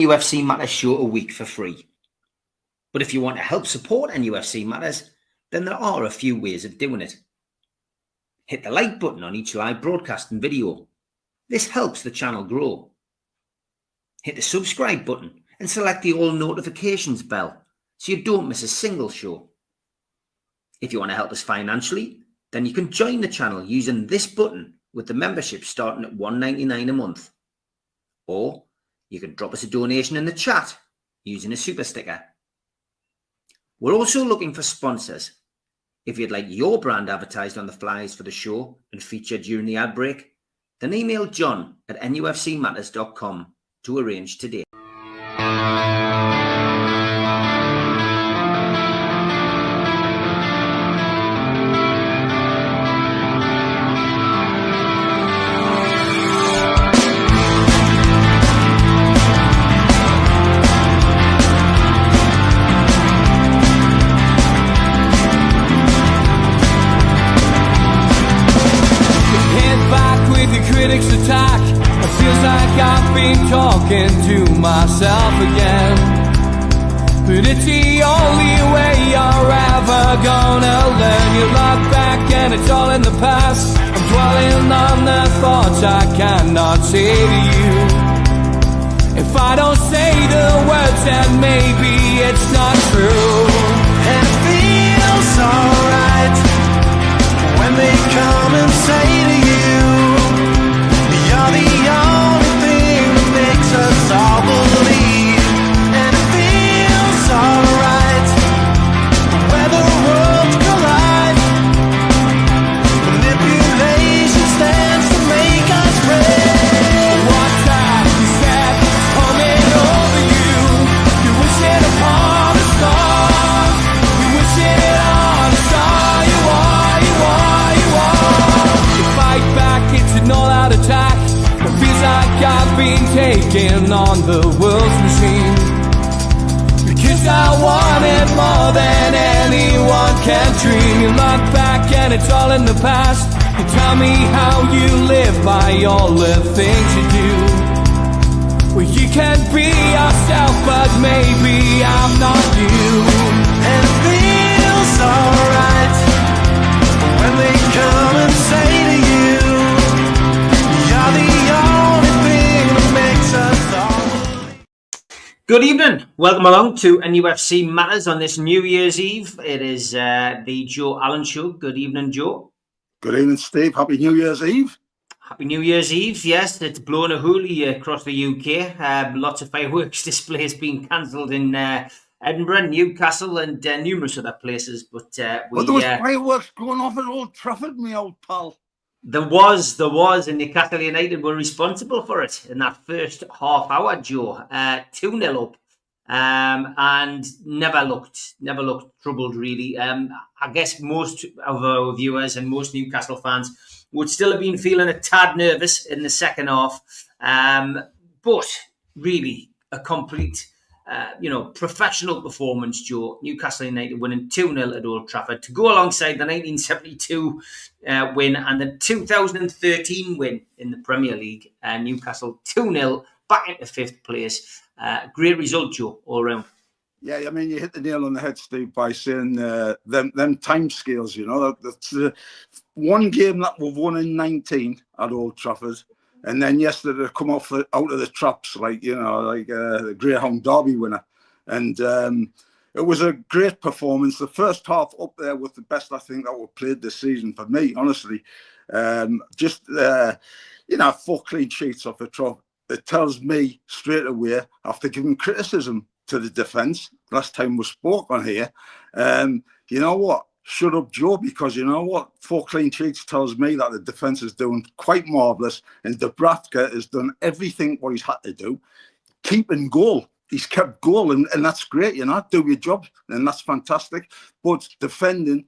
UFC Matters show a week for free. But if you want to help support NUFC Matters, then there are a few ways of doing it. Hit the like button on each live broadcast and video. This helps the channel grow. Hit the subscribe button and select the all notifications bell so you don't miss a single show. If you want to help us financially, then you can join the channel using this button with the membership starting at $1.99 a month. Or you can drop us a donation in the chat using a super sticker. We're also looking for sponsors. If you'd like your brand advertised on the flyers for the show and featured during the ad break, then email John at nufcmatters.com to arrange today. Critics attack. It feels like I've been talking to myself again. But it's the only way you're ever gonna learn. You look back and it's all in the past. I'm dwelling on the thoughts I cannot say to you. If I don't say the words, then maybe it's not true. And it feels alright when they come and say to you, you're the only thing that makes us all believe. And it feels alright where the worlds collide. Manipulation stands to make us break. What time you said coming over you. You wish it upon a star. You wish it on a star. You are, you are, you are. You fight back, it's an all-out attack. It feels like I've been taken on the world's machine. Because I want it more than anyone can dream. You look back and it's all in the past. You tell me how you live by all the things you do. Well, you can be yourself, but maybe I'm not you. And it feels alright when they come and say to you, you're the only thing that makes us all. Good evening. Welcome along to NUFC Matters on this New Year's Eve. It is the Joe Allon Show. Good evening, Joe. Good evening, Steve. Happy New Year's Eve. Happy New Year's Eve. Yes, it's blown a hoolie across the UK. Lots of fireworks displays being cancelled in Edinburgh, Newcastle, and numerous other places. But there was fireworks going off at Old Trafford, my old pal. There was, and Newcastle United were responsible for it in that first half hour, Joe. 2-0 up, and never looked troubled, really. I guess most of our viewers and most Newcastle fans would still have been feeling a tad nervous in the second half. But really, a complete professional performance, Joe. Newcastle United winning 2-0 at Old Trafford to go alongside the 1972 win and the 2013 win in the Premier League. Newcastle 2-0 back into fifth place. Great result, Joe, all round. Yeah, I mean, you hit the nail on the head, Steve, by saying them time scales, you know. That's one game that we've won in 19 at Old Trafford. And then yesterday, they come out of the traps, like the Greyhound Derby winner. And it was a great performance. The first half up there was the best, I think, that we've played this season for me, honestly. 4 clean sheets off the trot. It tells me straight away, after giving criticism to the defence, last time we spoke on here, you know what? Shut up, Joe, because you know what? 4 clean sheets tells me that the defence is doing quite marvellous, and Dubravka has done everything what he's had to do. Keeping goal. He's kept goal, and that's great, you know. Do your job, and that's fantastic. But defending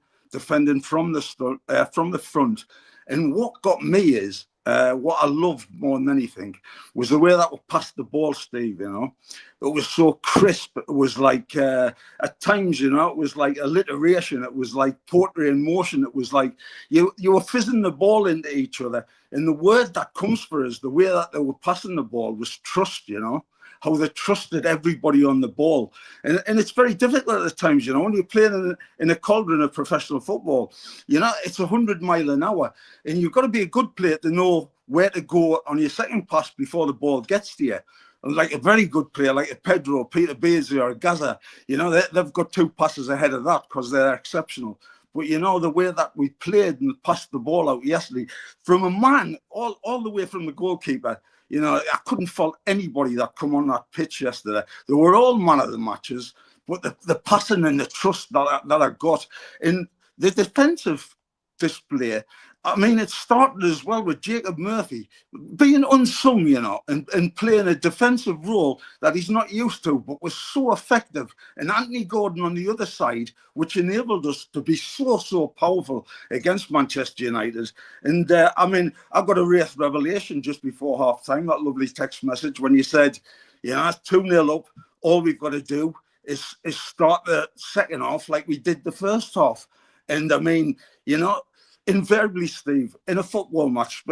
from the front. And what got me is, what I loved more than anything was the way that we passed the ball, Steve, you know. It was so crisp. It was like, at times, you know, it was like alliteration. It was like poetry in motion. It was like you were fizzing the ball into each other. And the word that comes for us, the way that they were passing the ball was trust, you know. how they trusted everybody on the ball. And it's very difficult at times, you know, when you're playing in a cauldron of professional football, you know, it's 100 miles an hour. And you've got to be a good player to know where to go on your second pass before the ball gets to you. And like a very good player, like a Pedro, Peter Beasley or a Gaza, you know, they've got 2 passes ahead of that because they're exceptional. But, you know, the way that we played and passed the ball out yesterday, from a man all the way from the goalkeeper, you know, I couldn't fault anybody that come on that pitch yesterday. They were all man of the matches, but the passing and the trust that I got in the defensive display, I mean, it started as well with Jacob Murphy being unsung, you know, and playing a defensive role that he's not used to, but was so effective. And Anthony Gordon on the other side, which enabled us to be so powerful against Manchester United. And I mean, I got a Wraith revelation just before half time, that lovely text message when you said, you know, 2-0 up, all we've got to do is start the second half like we did the first half. And I mean, you know, invariably, Steve, in a football match,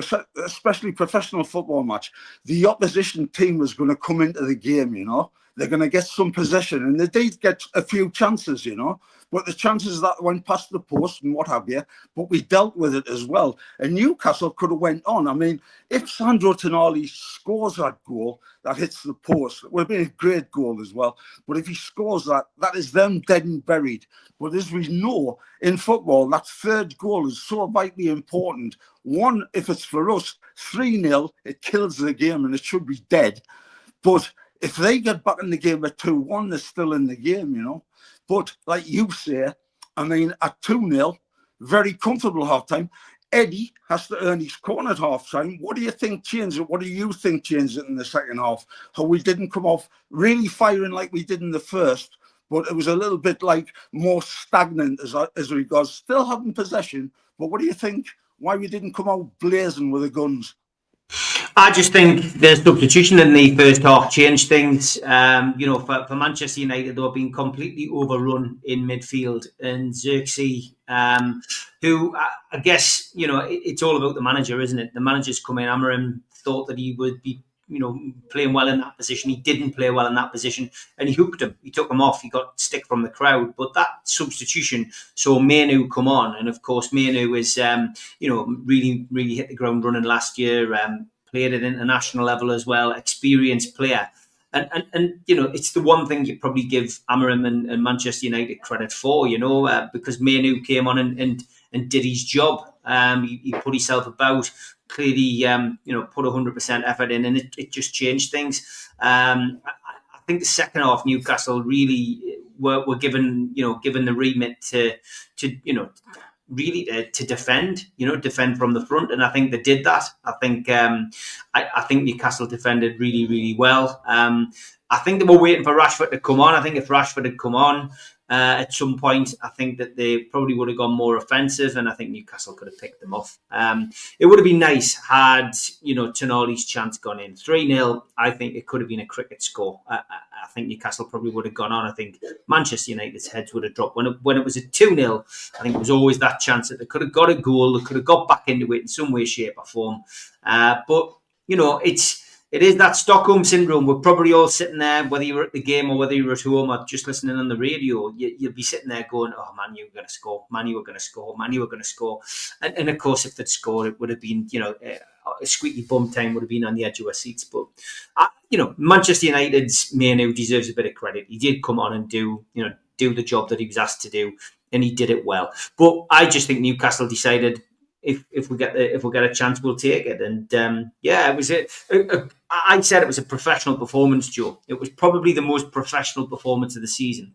especially professional football match, the opposition team was going to come into the game, you know. They're going to get some possession, and they did get a few chances, you know. But the chances that went past the post and what have you, but we dealt with it as well. And Newcastle could have went on. I mean, if Sandro Tonali scores that goal that hits the post, it would be a great goal as well. But if he scores that, that is them dead and buried. But as we know, in football, that third goal is so vitally important. One, if it's for us, 3-0, it kills the game and it should be dead. But if they get back in the game at 2-1, they're still in the game, you know. But like you say, I mean, at 2-0, very comfortable half-time. Eddie has to earn his corner at half-time. What do you think changed it? What do you think changed it in the second half? How we didn't come off really firing like we did in the first, but it was a little bit like more stagnant as regards still having possession. But what do you think? Why we didn't come out blazing with the guns? I just think the substitution in the first half changed things. You know, for Manchester United, they were being completely overrun in midfield. And Xerxes, who I guess, you know, it's all about the manager, isn't it? The manager's come in, Amorim thought that he would be, you know, playing well in that position. He didn't play well in that position, and he hooked him. He took him off. He got stick from the crowd. But that substitution saw Mainu come on, and of course, Mainu is, you know, really hit the ground running last year. Played at international level as well. Experienced player. And you know, it's the one thing you probably give Amorim and Manchester United credit for, you know, because Mainu came on and did his job. He put himself about, clearly, you know, put 100% effort in, and it just changed things. I think the second half, Newcastle really were given the remit to you know, really to defend from the front, and I think they did that. I think Newcastle defended really well. I think they were waiting for Rashford to come on. I think if Rashford had come on at some point, I think that they probably would have gone more offensive, and I think Newcastle could have picked them off. It would have been nice had, you know, Tonali's chance gone in. 3-0, I think it could have been a cricket score. I think Newcastle probably would have gone on. I think Manchester United's heads would have dropped. When it was at 2-0, I think it was always that chance that they could have got a goal, they could have got back into it in some way, shape or form. But, you know, it is that Stockholm syndrome. We're probably all sitting there, whether you were at the game or whether you were at home or just listening on the radio, you'll be sitting there going, oh, Man U were going to score, Man U were going to score, Man U were going to score. And of course, if they'd scored, it would have been, you know, a squeaky bum time would have been on the edge of our seats. But, you know, Manchester United's Mainu deserves a bit of credit. He did come on and do the job that he was asked to do, and he did it well. But I just think Newcastle decided, if we get a chance, we'll take it. And yeah, it was I said it was a professional performance, Joe. It was probably the most professional performance of the season.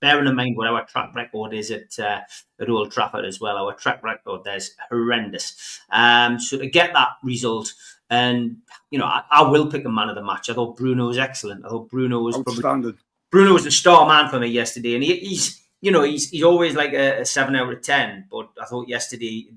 Bearing in mind what our track record is at Old Trafford as well. Our track record there's horrendous. So to get that result, and you know, I will pick a man of the match. I thought Bruno was excellent. I thought Bruno was outstanding. Bruno was the star man for me yesterday, and he's always like a 7 out of 10. But I thought yesterday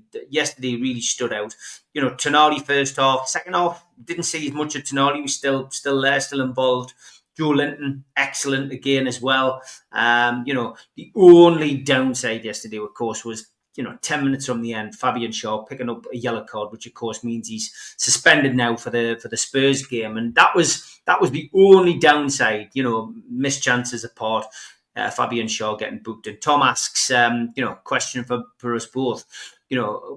really stood out. You know, Tonali first half, second half didn't see as much of Tonali. He was still there, still involved. Joe Linton, excellent again as well. You know, the only downside yesterday, of course, was 10 minutes from the end, Fabian Shaw picking up a yellow card, which of course means he's suspended now for the Spurs game, and that was the only downside. Missed chances apart. Fabian Shaw getting booked, and Tom asks, question for us both.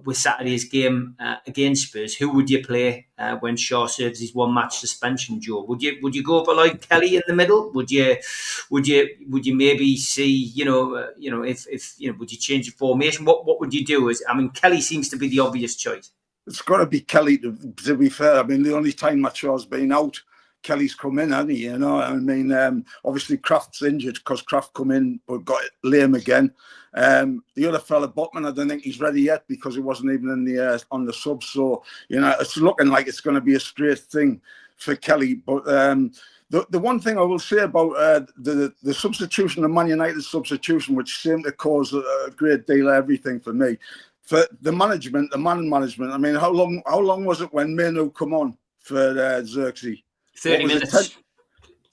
With Saturday's game against Spurs, who would you play when Shaw serves his 1 match suspension, Joe? Would you go for like Kelly in the middle? Would you maybe see if would you change your formation? What would you do? Kelly seems to be the obvious choice. It's got to be Kelly, to be fair. The only time that Shaw's been out, Kelly's come in, hasn't he? Obviously Kraft's injured because Kraft come in but got lame again. The other fella, Botman, I don't think he's ready yet because he wasn't even in the on the sub. So it's looking like it's going to be a straight thing for Kelly. But the one thing I will say about the substitution, the Man United substitution, which seemed to cause a great deal of everything for me, for the man management. How long was it when Manu come on for Xerxes? 30 minutes.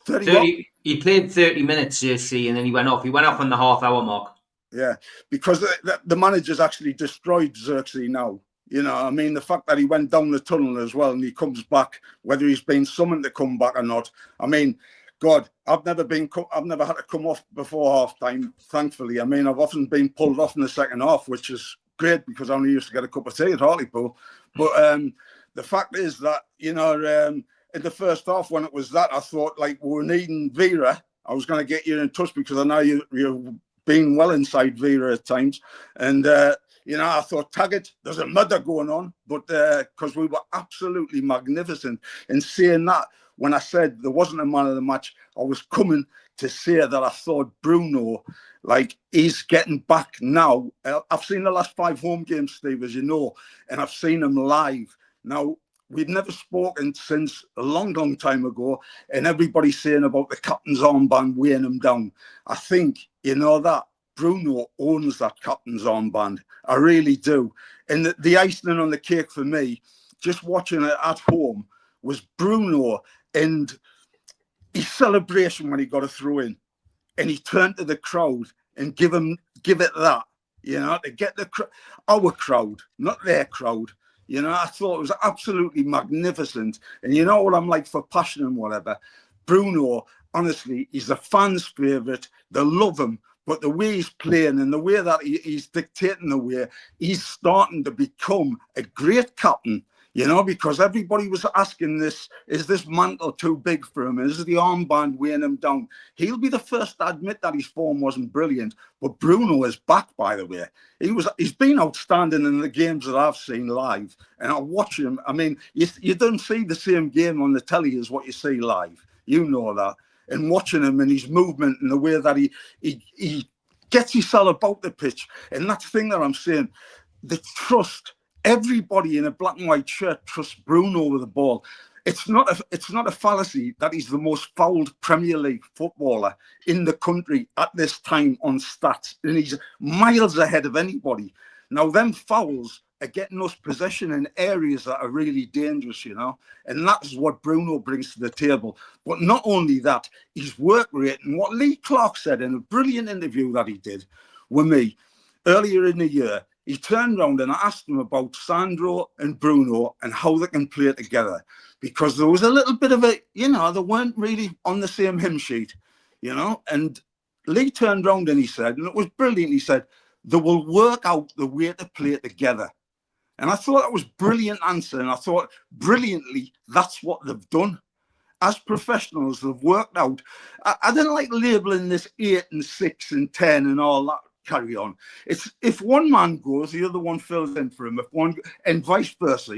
30. He played 30 minutes, Xerxes, and then he went off. He went off on the half-hour mark. Yeah, because the manager's actually destroyed Xerxes now. The fact that he went down the tunnel as well and he comes back, whether he's been summoned to come back or not. God, I've never had to come off before half time, thankfully. I've often been pulled off in the second half, which is great because I only used to get a cup of tea at Hartlepool. But the fact is that, in the first half, when it was that, I thought, like, we were needing Vera. I was going to get you in touch because I know you're being well inside Vera at times. And, I thought, Taggart, there's a murder going on. But because we were absolutely magnificent. In saying that, when I said there wasn't a man of the match, I was coming to say that I thought Bruno, like, he's getting back now. I've seen the last 5 home games, Steve, as you know, and I've seen him live. Now, we'd never spoken since a long, long time ago, and everybody's saying about the captain's armband weighing him down. I think, that Bruno owns that captain's armband. I really do. And the icing on the cake for me, just watching it at home, was Bruno and his celebration when he got a throw in. And he turned to the crowd and give it that, to get our crowd, not their crowd. I thought it was absolutely magnificent. And you know what I'm like for passion and whatever. Bruno, honestly, he's the fans' favourite. They love him. But the way he's playing and the way that he's dictating the way, he's starting to become a great captain. Because everybody was asking this, is this mantle too big for him? Is the armband weighing him down? He'll be the first to admit that his form wasn't brilliant. But Bruno is back, by the way. He's been outstanding in the games that I've seen live. And I watch him. You don't see the same game on the telly as what you see live. You know that. And watching him and his movement and the way that he gets himself about the pitch. And that's the thing that I'm saying. The trust. Everybody in a black and white shirt trusts Bruno with the ball. It's not a fallacy that he's the most fouled Premier League footballer in the country at this time on stats. And he's miles ahead of anybody. Now, them fouls are getting us possession in areas that are really dangerous, And that's what Bruno brings to the table. But not only that, his work rate, and what Lee Clark said in a brilliant interview that he did with me earlier in the year, he turned around and I asked him about Sandro and Bruno and how they can play together. Because there was a little bit of they weren't really on the same hymn sheet, And Lee turned around and he said, and it was brilliant, he said, they will work out the way to play together. And I thought that was a brilliant answer. And I thought, brilliantly, that's what they've done. As professionals, they've worked out. I didn't like labeling this 8 and 6 and 10 and all that. Carry on. It's if one man goes, the other one fills in for him. And vice versa,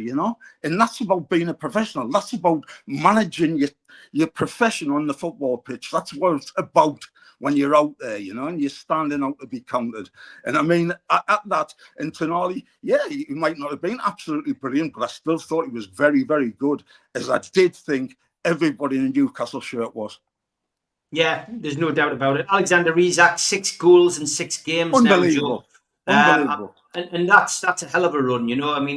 And that's about being a professional. That's about managing your profession on the football pitch. That's what it's about when you're out there, and you're standing out to be counted. And at that, and Tonali, he might not have been absolutely brilliant, but I still thought he was very, very good, as I did think everybody in a Newcastle shirt was. Yeah, there's no doubt about it. Alexander Isak, 6 goals in 6 games. Unbelievable. Now, Joe. Unbelievable. And that's a hell of a run, I mean,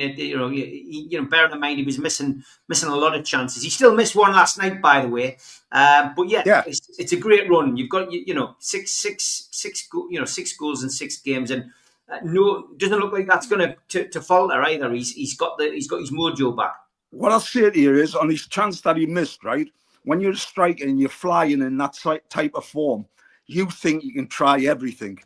bearing in mind he was missing a lot of chances. He still missed one last night, by the way. But it's a great run. You've got 6 goals in 6 games, and no, doesn't look like that's going to falter either. He's got his mojo back. What I'll say to you is, on his chance that he missed, right? When you're striking and you're flying in that type of form, you think you can try everything.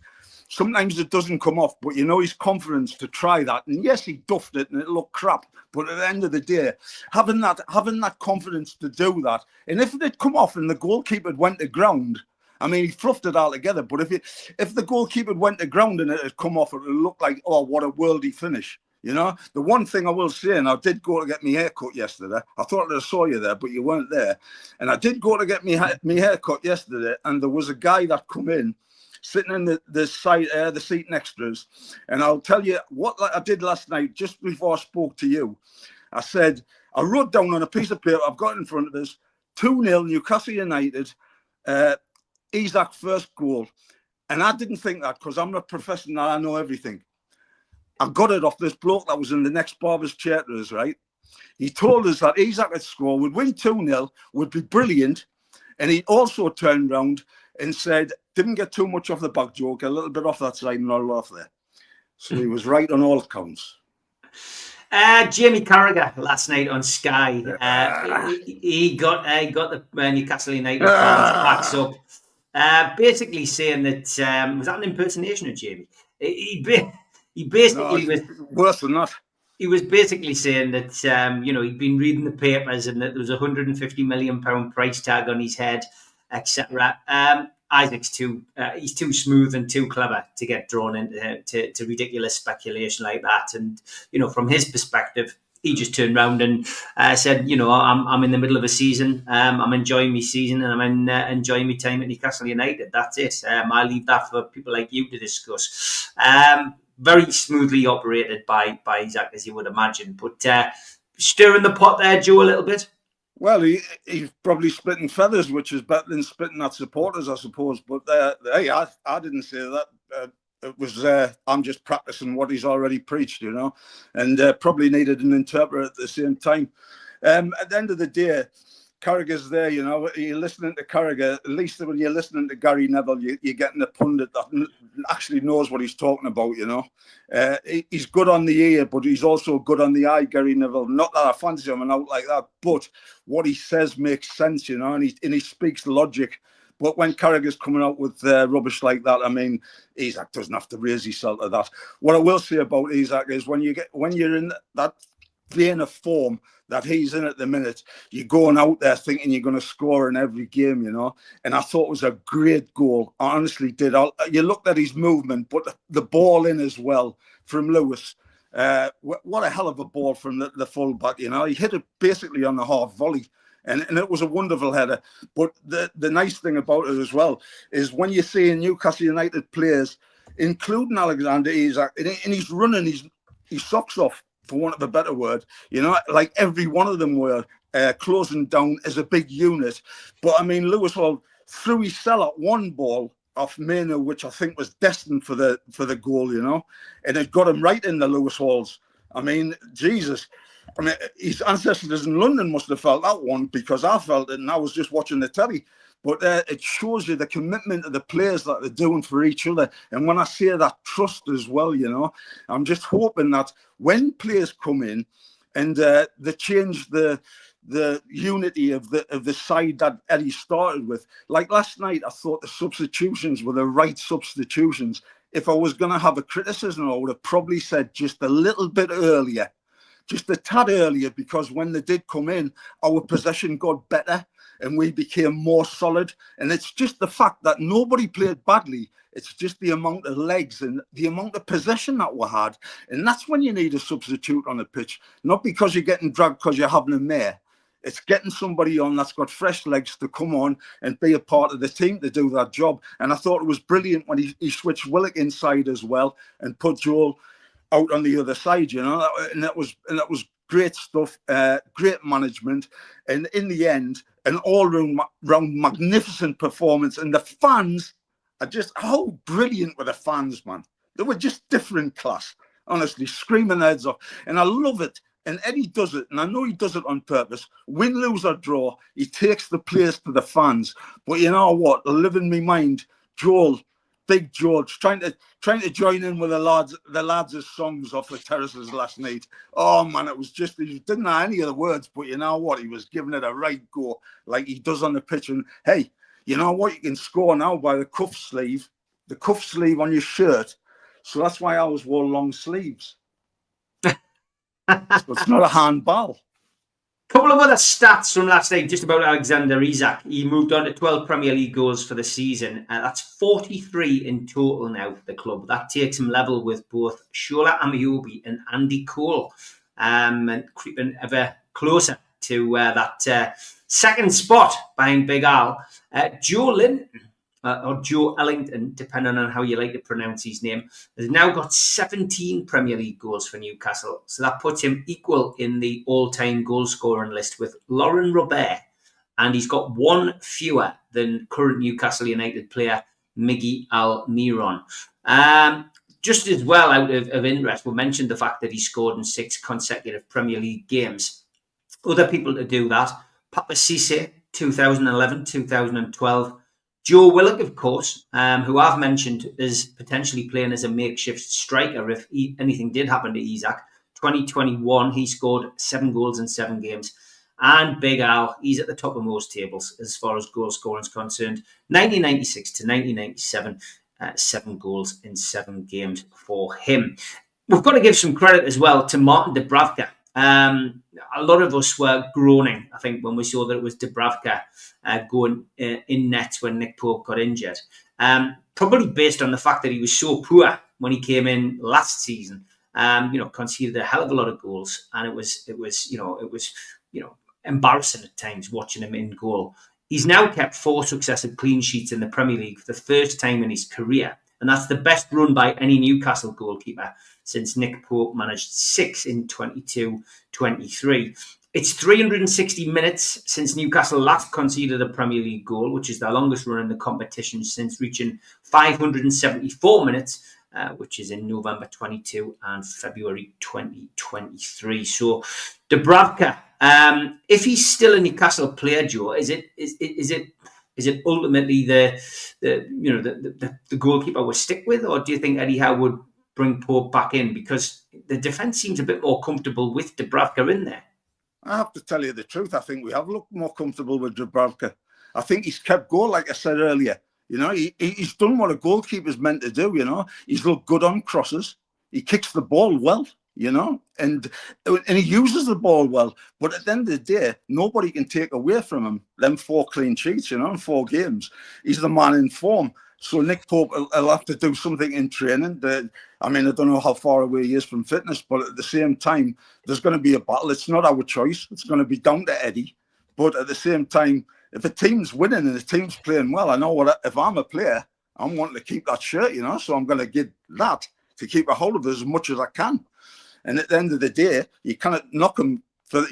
Sometimes it doesn't come off, but you know his confidence to try that. And yes, he duffed it and it looked crap. But at the end of the day, having that confidence to do that, and if it had come off and the goalkeeper went to ground, I mean, he fluffed it all together. But if the goalkeeper went to ground and it had come off, it would look like, oh, what a worldy finish. You know, the one thing I will say, and I did go to get my hair cut yesterday. I thought I saw you there, but you weren't there. And I did go to get my hair cut yesterday, and there was a guy that come in, sitting in the seat next to us. And I'll tell you what I did last night, just before I spoke to you. I said, I wrote down on a piece of paper I've got in front of us, 2-0 Newcastle United, Isak first goal. And I didn't think that because I'm a professional, I know everything. I got it off this bloke that was in the next barber's chair to us, right? He told us that Isak had scored, would win 2-0, would be brilliant. And he also turned around and said, didn't get too much off the back, joke, a little bit off that side and not off there. So he was right on all accounts. Jamie Carragher last night on Sky, he got the Newcastle United fans backs up, basically saying that, was that an impersonation of Jamie? He basically was worse than that. He was basically saying that he'd been reading the papers and that there was a £150 million price tag on his head, etc. Isaac's he's too smooth and too clever to get drawn into ridiculous speculation like that. And from his perspective, he just turned around and said, I'm in the middle of a season. I'm enjoying my season and I'm enjoying my time at Newcastle United. That's it. I leave that for people like you to discuss. Very smoothly operated by Isaac, as you would imagine. But stirring the pot there, Joe, a little bit. Well, he's probably splitting feathers, which is better than spitting at supporters, I suppose. But hey, I didn't say that. It was I'm just practicing what he's already preached, and probably needed an interpreter at the same time. At the end of the day, Carragher's there, you're listening to Carragher. At least when you're listening to Gary Neville, you're getting a pundit that actually knows what he's talking about, He's good on the ear, but he's also good on the eye, Gary Neville. Not that I fancy him and out like that, but what he says makes sense, and he speaks logic. But when Carragher's coming out with rubbish like that, I mean, Isak doesn't have to raise himself to that. What I will say about Isak is when you're in that vein of form that he's in at the minute, you're going out there thinking you're going to score in every game, And I thought it was a great goal. I honestly did. You looked at his movement, but the ball in as well from Lewis. What a hell of a ball from the full-back, He hit it basically on the half volley. And it was a wonderful header. But the nice thing about it as well is when you see Newcastle United players, including Alexander Isak, and he's running his socks off, for want of a better word, like every one of them were closing down as a big unit. But I mean, Lewis Hall threw his cell at one ball off Mano, which I think was destined for the goal, and it got him right in the Lewis Halls. I mean, Jesus. I mean, his ancestors in London must have felt that one, because I felt it and I was just watching the telly. But it shows you the commitment of the players that they're doing for each other. And when I say that, trust as well, I'm just hoping that when players come in and they change the unity of the side that Eddie started with. Like last night, I thought the substitutions were the right substitutions. If I was going to have a criticism, I would have probably said just a little bit earlier, just a tad earlier, because when they did come in, our possession got better and we became more solid. And it's just the fact that nobody played badly. It's just the amount of legs and the amount of possession that we had. And that's when you need a substitute on the pitch, not because you're getting dragged because you're having a mare. It's getting somebody on that's got fresh legs to come on and be a part of the team to do that job. And I thought it was brilliant when he switched Willock inside as well and put Joel out on the other side, and that was great stuff, great management, and in the end, an all-round magnificent performance. And the fans are just, how brilliant were the fans, man? They were just different class, honestly, screaming their heads off. And I love it. And Eddie does it, and I know he does it on purpose. Win, lose or draw, he takes the players to the fans. But you know what? I live in my mind, Joel, Big George trying to join in with the lads' songs off the terraces last night. Oh man, it was just, he didn't know any of the words, but you know what? He was giving it a right go, like he does on the pitch. And hey, you know what? You can score now by the cuff sleeve on your shirt. So that's why I always wore long sleeves. So it's not a handball. Couple of other stats from last night, just about Alexander Isak. He moved on to 12 Premier League goals for the season. That's 43 in total now for the club. That takes him level with both Shola Ameobi and Andy Cole, and creeping ever closer to that second spot behind Big Al. Joe Linton, or Joe Ellington, depending on how you like to pronounce his name, has now got 17 Premier League goals for Newcastle. So that puts him equal in the all-time goal-scoring list with Laurent Robert. And he's got one fewer than current Newcastle United player Miggy Almiron. Just as well, out of interest, we mentioned the fact that he scored in 6 consecutive Premier League games. Other people to do that: Papa Cisse, 2011, 2012. Joe Willock, of course, who I've mentioned is potentially playing as a makeshift striker if anything did happen to Isak. 2021, he scored 7 goals in 7 games. And Big Al, he's at the top of most tables as far as goal scoring is concerned. 1996 to 1997, 7 goals in 7 games for him. We've got to give some credit as well to Martin Dubravka. A lot of us were groaning, I think, when we saw that it was Dubravka going in nets when Nick Pope got injured. Probably based on the fact that he was so poor when he came in last season. Conceded a hell of a lot of goals, and it was embarrassing at times watching him in goal. He's now kept 4 successive clean sheets in the Premier League for the first time in his career, and that's the best run by any Newcastle goalkeeper since Nick Pope managed 6 in 22-23. It's 360 minutes since Newcastle last conceded a Premier League goal, which is their longest run in the competition since reaching 574 minutes, which is in November 22 and February 2023. So Dubravka, if he's still a Newcastle player, Joe, is it ultimately the goalkeeper will stick with, or do you think Eddie Howe would bring Pope back in, because the defence seems a bit more comfortable with Dubravka in there? I have to tell you the truth. I think we have looked more comfortable with Dubravka. I think he's kept goal, like I said earlier. He's done what a goalkeeper's meant to do. He's looked good on crosses. He kicks the ball well, and he uses the ball well. But at the end of the day, nobody can take away from him them 4 clean sheets, in 4 games. He's the man in form. So Nick Pope will have to do something in training. I don't know how far away he is from fitness, but at the same time, there's going to be a battle. It's not our choice. It's going to be down to Eddie. But at the same time, if a team's winning and the team's playing well, I know if I'm a player, I'm wanting to keep that shirt, so I'm going to give that to keep a hold of it as much as I can. And at the end of the day, you cannot knock him.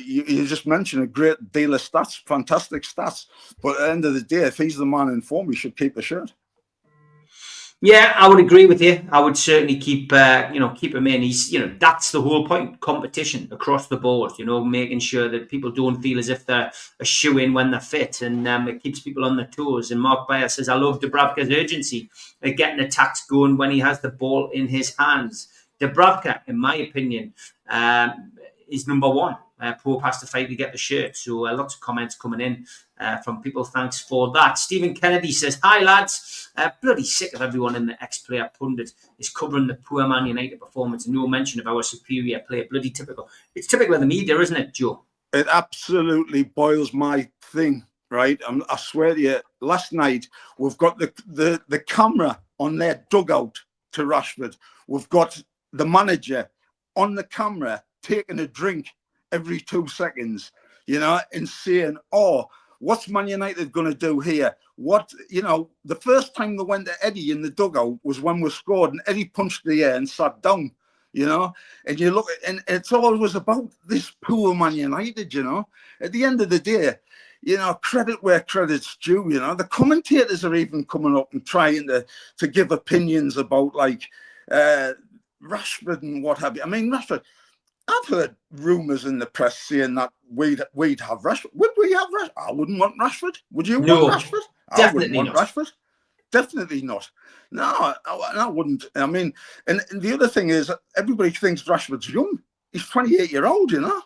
You just mentioned a great deal of stats, fantastic stats. But at the end of the day, if he's the man in form, he should keep the shirt. Yeah, I would agree with you. I would certainly keep him in. He's, that's the whole point. Competition across the board, making sure that people don't feel as if they're a shoe-in when they're fit, and it keeps people on their toes. And Mark Bayer says, I love Dubravka's urgency at getting attacks going when he has the ball in his hands. Dubravka, in my opinion, is number 1. Pope has to fight to get the shirt. So lots of comments coming in from people. Thanks for that. Stephen Kennedy says, hi lads, bloody sick of everyone in the ex-player pundit is covering the poor Man United performance and no mention of our superior play. Bloody typical. It's typical of the media, isn't it, Joe? It absolutely boils my thing, right? I swear to you, last night we've got the camera on their dugout to Rashford. We've got the manager on the camera taking a drink every 2 seconds, and saying, oh, what's Man United going to do here? The first time they went to Eddie in the dugout was when we scored and Eddie punched the air and sat down, and you look, and it's always about this poor Man United, At the end of the day, credit where credit's due, The commentators are even coming up and trying to give opinions about, Rashford and what have you. Rashford, I've heard rumours in the press saying that we'd have Rashford. Would we have Rashford? I wouldn't want Rashford. Would you want Rashford? Definitely I wouldn't want Rashford. Definitely not. No, I wouldn't. I mean, and the other thing is, everybody thinks Rashford's young. He's 28-year-old, you know,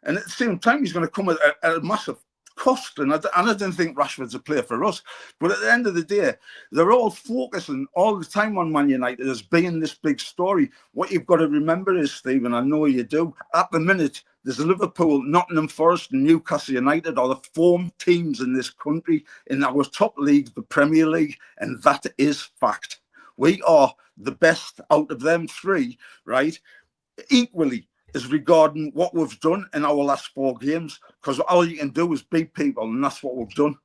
and at the same time, he's going to come at a massive cost. And I don't think Rashford's a player for us. But at the end of the day, they're all focusing all the time on Man United as being this big story. What you've got to remember is, Stephen, I know you do, at the minute, there's Liverpool, Nottingham Forest, and Newcastle United are the 4 teams in this country in our top league, the Premier League, and that is fact. We are the best out of them 3, right? Equally as regarding what we've done in our last 4 games, because all you can do is beat people, and that's what we've done.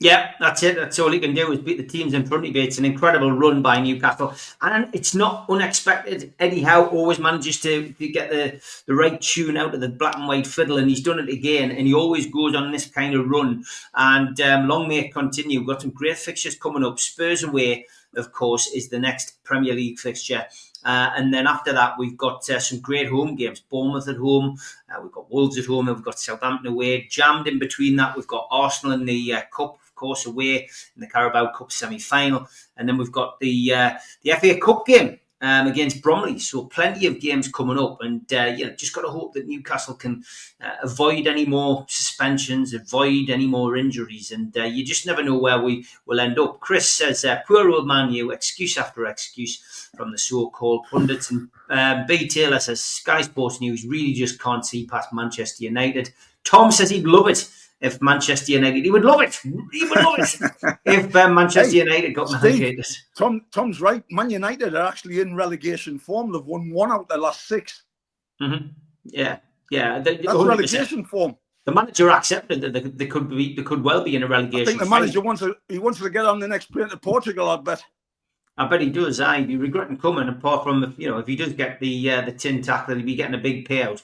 Yeah, that's it. That's all he can do is beat the teams in front of you. It's an incredible run by Newcastle. And it's not unexpected. Eddie Howe always manages to get the right tune out of the black and white fiddle, and he's done it again. And he always goes on this kind of run. And long may it continue. We've got some great fixtures coming up. Spurs away, of course, is the next Premier League fixture. And then after that, we've got some great home games. Bournemouth at home, we've got Wolves at home, and we've got Southampton away. Jammed in between that, we've got Arsenal in the Cup, of course, away in the Carabao Cup semi-final. And then we've got the FA Cup game against Bromley. So plenty of games coming up. And just got to hope that Newcastle can avoid any more suspensions, avoid any more injuries. And you just never know where we will end up. Chris says, poor old Man U, excuse after excuse from the so-called pundits. And B. Taylor says, Sky Sports News really just can't see past Manchester United. Tom says he'd love it if Manchester United, he would love it. He would love it if Manchester United got relegated. Tom's right. Man United are actually in relegation form. They've won 1 out of their last 6. Mm-hmm. Yeah. That's 100%. Relegation form. The manager accepted that they could well be in a relegation. I think the manager wants to get on the next plane to Portugal, I bet. I bet he does. He'd be regretting coming. Apart from if he does get the tin tackle, he'd be getting a big payout.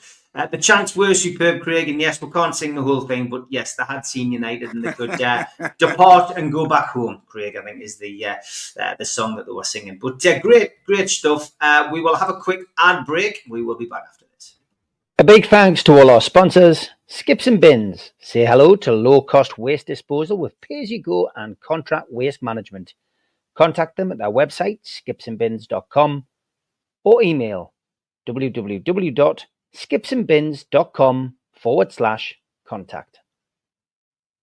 The chants were superb, Craig, and yes, we can't sing the whole thing, but yes, they had seen United and they could depart and go back home. Craig, I think, is the song that they were singing. But great stuff. We will have a quick ad break. We will be back after this. A big thanks to all our sponsors, Skips and Bins. Say hello to low-cost waste disposal with pay-as-you-go and contract waste management. Contact them at their website, skipsandbins.com, or email www.skipsandbins.com/contact.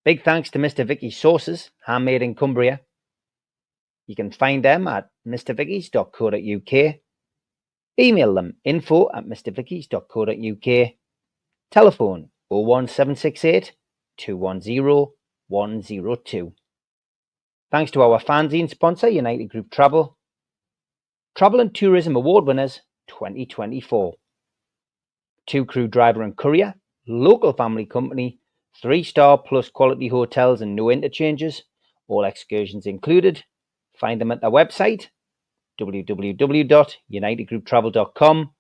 Big thanks to Mr. Vicky's Sauces, handmade in Cumbria. You can find them at mrvickies.co.uk. Email them info@mrvickies.co.uk. Telephone 01768 210 102. Thanks to our fanzine sponsor, United Group Travel. Travel and Tourism Award winners 2024. 2 crew driver and courier, local family company, 3-star plus quality hotels and no interchanges, all excursions included. Find them at their website, www.unitedgrouptravel.com.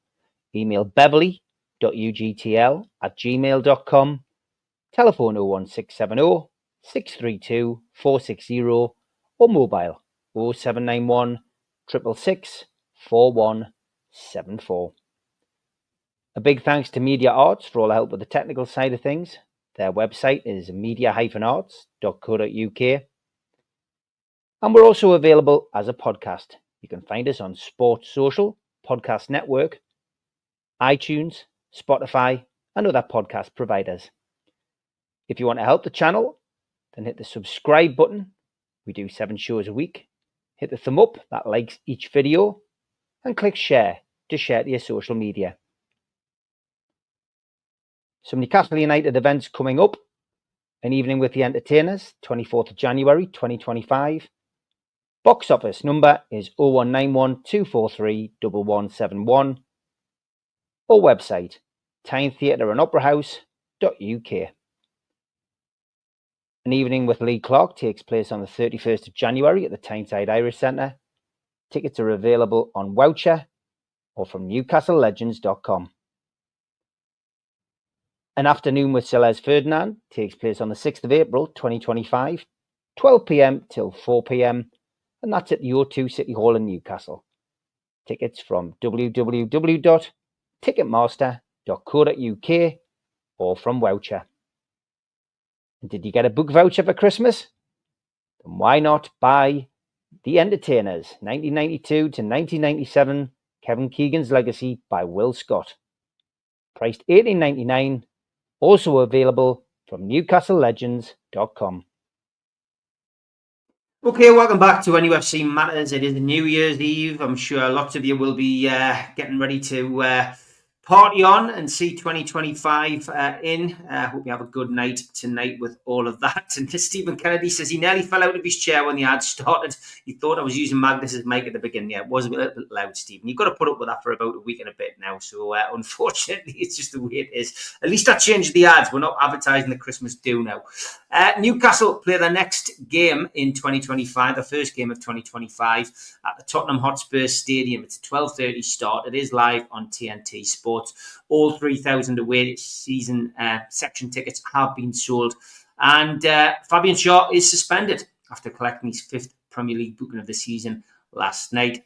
Email beverly.ugtl@gmail.com. Telephone 01670 632 460 or mobile 0791 666 4174. A big thanks to Media Arts for all the help with the technical side of things. Their website is media-arts.co.uk. And we're also available as a podcast. You can find us on Sports Social, Podcast Network, iTunes, Spotify, and other podcast providers. If you want to help the channel, then hit the subscribe button. We do 7 shows a week. Hit the thumb up that likes each video, and click share to share to your social media. Some Newcastle United events coming up. An evening with the entertainers, 24th of January 2025. Box office number is 0191 243 1171. Or website, Tyne Theatre and Opera House.uk. An evening with Lee Clark takes place on the 31st of January at the Tyneside Irish Centre. Tickets are available on Voucher or from newcastlelegends.com. An afternoon with Celeste Ferdinand takes place on the 6th of April 2025, 12 p.m. till 4 p.m, and that's at the O2 City Hall in Newcastle. Tickets from www.ticketmaster.co.uk or from Voucher. And did you get a book voucher for Christmas? Then why not buy The Entertainers, 1992 to 1997, Kevin Keegan's Legacy by Will Scott. Priced $18.99, also available from newcastlelegends.com. Okay, welcome back to NUFC Matters. It is New Year's Eve. I'm sure lots of you will be getting ready to party on and see 2025 in. Hope you have a good night tonight with all of that. And Stephen Kennedy says he nearly fell out of his chair when the ad started. He thought I was using Magnus's mic at the beginning. Yeah, it was a little bit loud, Stephen. You've got to put up with that for about a week and a bit now. So unfortunately, it's just the way it is. At least I changed the ads. We're not advertising the Christmas do now. Newcastle play their next game in 2025, the first game of 2025 at the Tottenham Hotspur Stadium. It's a 12:30 start. It is live on TNT Sports. All 3,000 away season section tickets have been sold. And Fabian Shaw is suspended after collecting his 5th Premier League booking of the season last night.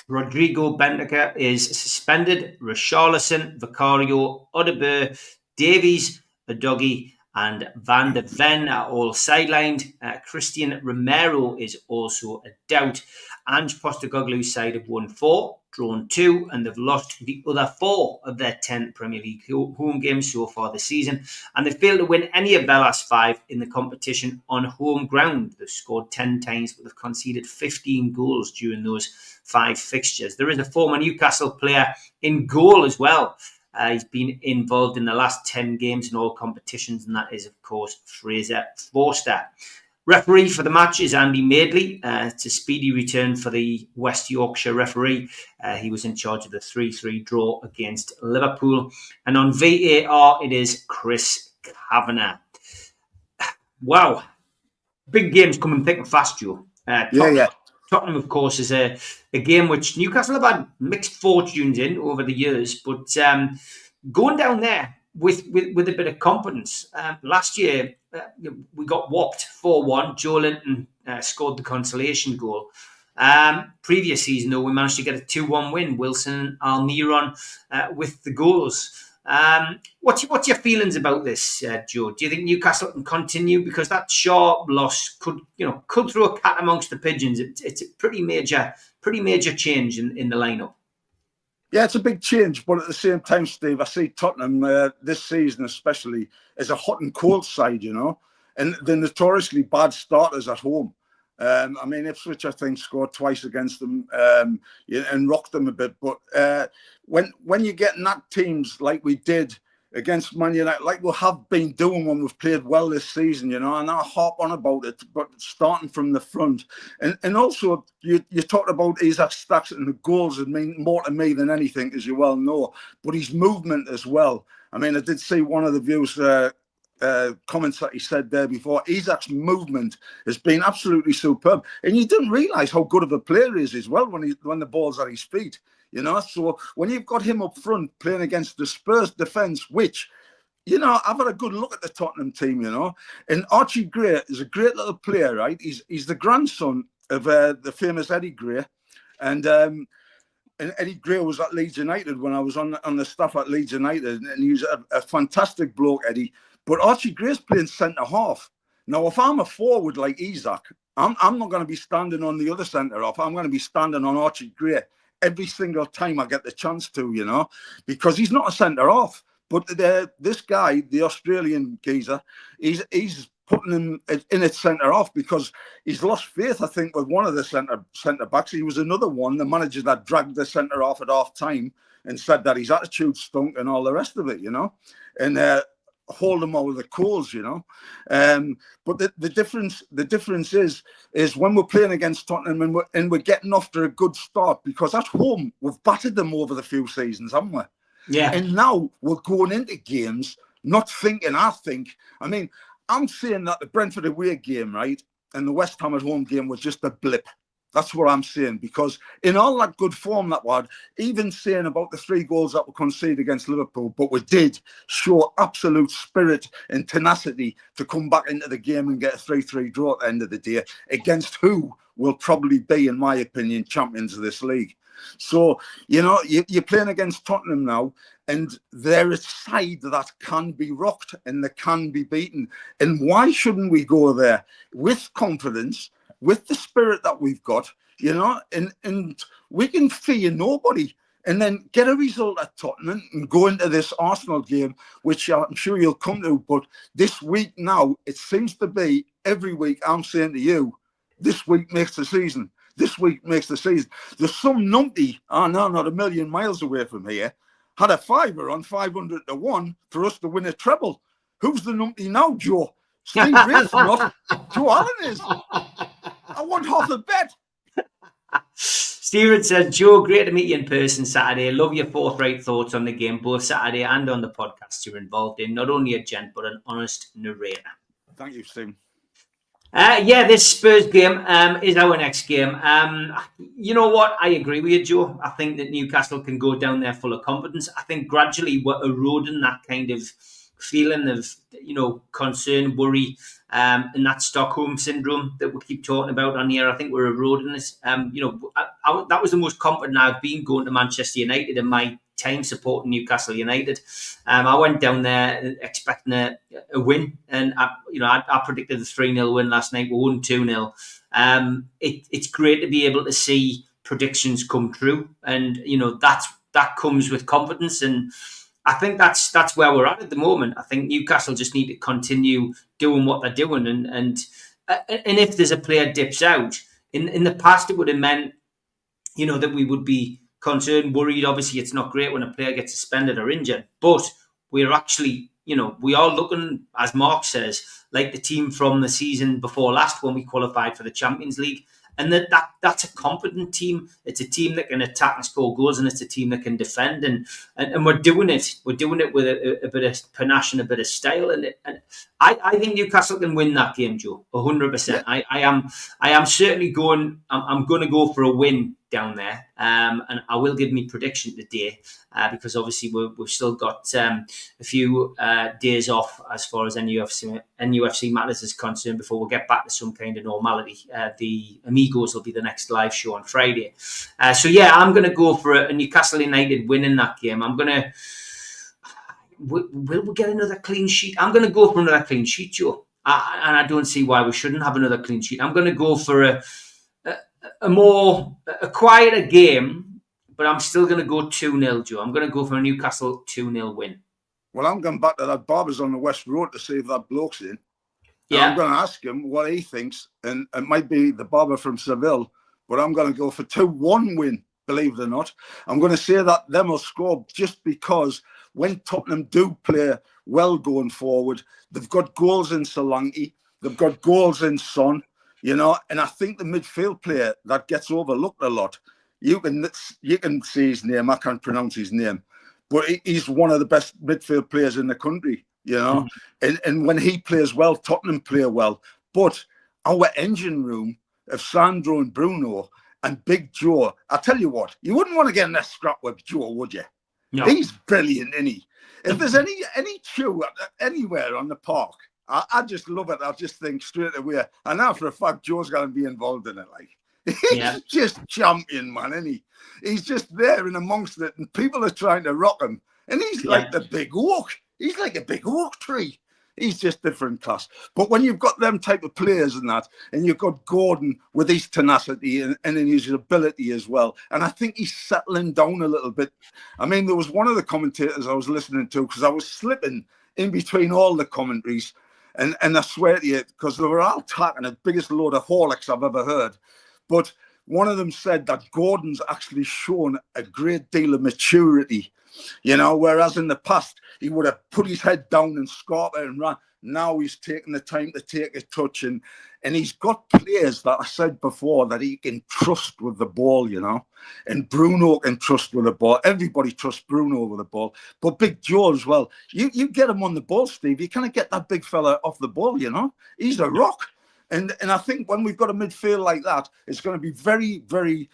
Rodrigo Bentancur is suspended. Richarlison, Vicario, Odegaard, Davies, Udogie, and Van der Ven are all sidelined. Christian Romero is also a doubt. Ange Postecoglou's side have won 4, drawn 2, and they've lost the other 4 of their 10 Premier League home games so far this season. And they've failed to win any of their last 5 in the competition on home ground. They've scored 10 times, but they've conceded 15 goals during those 5 fixtures. There is a former Newcastle player in goal as well. He's been involved in the last 10 games in all competitions, and that is, of course, Fraser Forster. Referee for the match is Andy Madeley. It's a speedy return for the West Yorkshire referee. He was in charge of the 3-3 draw against Liverpool. And on VAR, it is Chris Kavanagh. Wow. Big games coming thick and fast, Joe. Tottenham, of course, is a game which Newcastle have had mixed fortunes in over the years, but going down there with a bit of competence. Last year, we got whopped 4-1. Joe Linton scored the consolation goal. Previous season, though, we managed to get a 2-1 win. Wilson, Almiron with the goals. What's your feelings about this, Joe? Do you think Newcastle can continue? Because that Shaw loss could throw a cat amongst the pigeons. It's a pretty major change in the lineup. Yeah, it's a big change, but at the same time, Steve, I see Tottenham this season especially as a hot and cold side, and they're notoriously bad starters at home. I mean, Ipswich, I think, scored twice against them and rocked them a bit. But when you're getting at teams like we did against Man United, like we have been doing when we've played well this season, and I harp on about it, but starting from the front. And also, you talked about Isaac Stacks and the goals that mean more to me than anything, as you well know, but his movement as well. I mean, I did see one of the views comments that he said there before. Isaac's movement has been absolutely superb, and you didn't realise how good of a player he is as well when the ball's at his feet. So when you've got him up front playing against the Spurs defence, which, I've had a good look at the Tottenham team, and Archie Gray is a great little player, right? He's the grandson of the famous Eddie Gray, and Eddie Gray was at Leeds United when I was on the staff at Leeds United, and he was a fantastic bloke, Eddie. But Archie Gray's playing centre half. Now, if I'm a forward like Isaac, I'm not going to be standing on the other centre half. I'm going to be standing on Archie Gray every single time I get the chance to, because he's not a centre half. But this guy, the Australian geezer, he's putting him in at centre half because he's lost faith, I think, with one of the centre backs. He was another one, the manager that dragged the centre half at half time and said that his attitude stunk and all the rest of it, and hold him over the coals, but the difference is when we're playing against Tottenham and we're getting off to a good start, because at home we've battered them over the few seasons, haven't we? Yeah. And now we're going into games not thinking. I mean, I'm saying that the Brentford away game, right, and the West Ham at home game was just a blip. That's what I'm saying, because in all that good form that we had, even saying about the 3 goals that were conceded against Liverpool, but we did show absolute spirit and tenacity to come back into the game and get a 3-3 draw at the end of the day against who will probably be, in my opinion, champions of this league. So, you're playing against Tottenham now, and they're a side that can be rocked and they can be beaten. And why shouldn't we go there with confidence, with the spirit that we've got, you know, and we can fear nobody. And then get a result at Tottenham and go into this Arsenal game, which I'm sure you'll come to. But this week now, it seems to be every week I'm saying to you, this week makes the season. This week makes the season. There's some numpty, not a million miles away from here, had a fiver on 500 to 1 for us to win a treble. Who's the numpty now, Joe? Steve Raith's not. Joe Allon is. I want half the bet. Stephen says, Joe, great to meet you in person Saturday. Love your forthright thoughts on the game, both Saturday and on the podcast you're involved in. Not only a gent, but an honest narrator. Thank you, Stephen. This Spurs game is our next game. You know what? I agree with you, Joe. I think that Newcastle can go down there full of confidence. I think gradually we're eroding that kind of feeling of, you know, concern, worry, and that Stockholm syndrome that we keep talking about on here. I think we're eroding this. That was the most confident I've been going to Manchester United in my time supporting Newcastle United. I went down there expecting a win, and I predicted a 3-0 win last night. We won 2-0. It's great to be able to see predictions come true, and you know that comes with confidence. And I think that's where we're at the moment. I think Newcastle just need to continue doing what they're doing, and if there's a player dips out, in the past it would have meant, you know, that we would be concerned, worried. Obviously, it's not great when a player gets suspended or injured, but we're actually, you know, we are looking, as Mark says, like the team from the season before last when we qualified for the Champions League. And that's a confident team. It's a team that can attack and score goals, and it's a team that can defend. And we're doing it. We're doing it with a bit of panache and a bit of style. And I think Newcastle can win that game, Joe, 100%. Yeah. I am certainly going. I'm going to go for a win down there, and I will give me prediction today because obviously we've still got a few days off as far as NUFC matters is concerned before we get back to some kind of normality. The Amigos will be the next live show on Friday. I'm going to go for a Newcastle United win in that game. I'm going to. Will we get another clean sheet? I'm going to go for another clean sheet, Joe. And I don't see why we shouldn't have another clean sheet. I'm going to go for a quieter game, but I'm still going to go 2-0, Joe. I'm going to go for a Newcastle 2-0 win. Well, I'm going back to that barber's on the West Road to see if that bloke's in. Yeah. I'm going to ask him what he thinks, and it might be the barber from Seville, but I'm going to go for 2-1 win, believe it or not. I'm going to say that them will score just because when Tottenham do play well going forward, they've got goals in Solanke, they've got goals in Son, you know, and I think the midfield player that gets overlooked a lot, you can see his name, I can't pronounce his name, but he's one of the best midfield players in the country, you know, and when he plays well, Tottenham play well. But our engine room of Sandro and Bruno and Big Joe, I tell you what, you wouldn't want to get in a scrap with Joe, would you? No. He's brilliant, isn't he? If there's any chew anywhere on the park, I just love it. I just think straight away. And now for a fact, Joe's going to be involved in it. Like, he's just champion, man, isn't he? He's just there in amongst it, and people are trying to rock him. And he's like the big oak. He's like a big oak tree. He's just different class. But when you've got them type of players and that, and you've got Gordon with his tenacity and in his ability as well, and I think he's settling down a little bit. I mean, there was one of the commentators I was listening to, because I was slipping in between all the commentaries, and I swear to you, because they were all talking the biggest load of horlicks I've ever heard. But one of them said that Gordon's actually shown a great deal of maturity, you know, whereas in the past he would have put his head down and scarped it and ran. Now he's taking the time to take a touch, and he's got players that I said before that he can trust with the ball, you know, and Bruno can trust with the ball. Everybody trusts Bruno with the ball, but Big Joe as well. You get him on the ball, Steve, you kind of get that big fella off the ball, you know. He's a rock. And I think when we've got a midfield like that, it's going to be very, very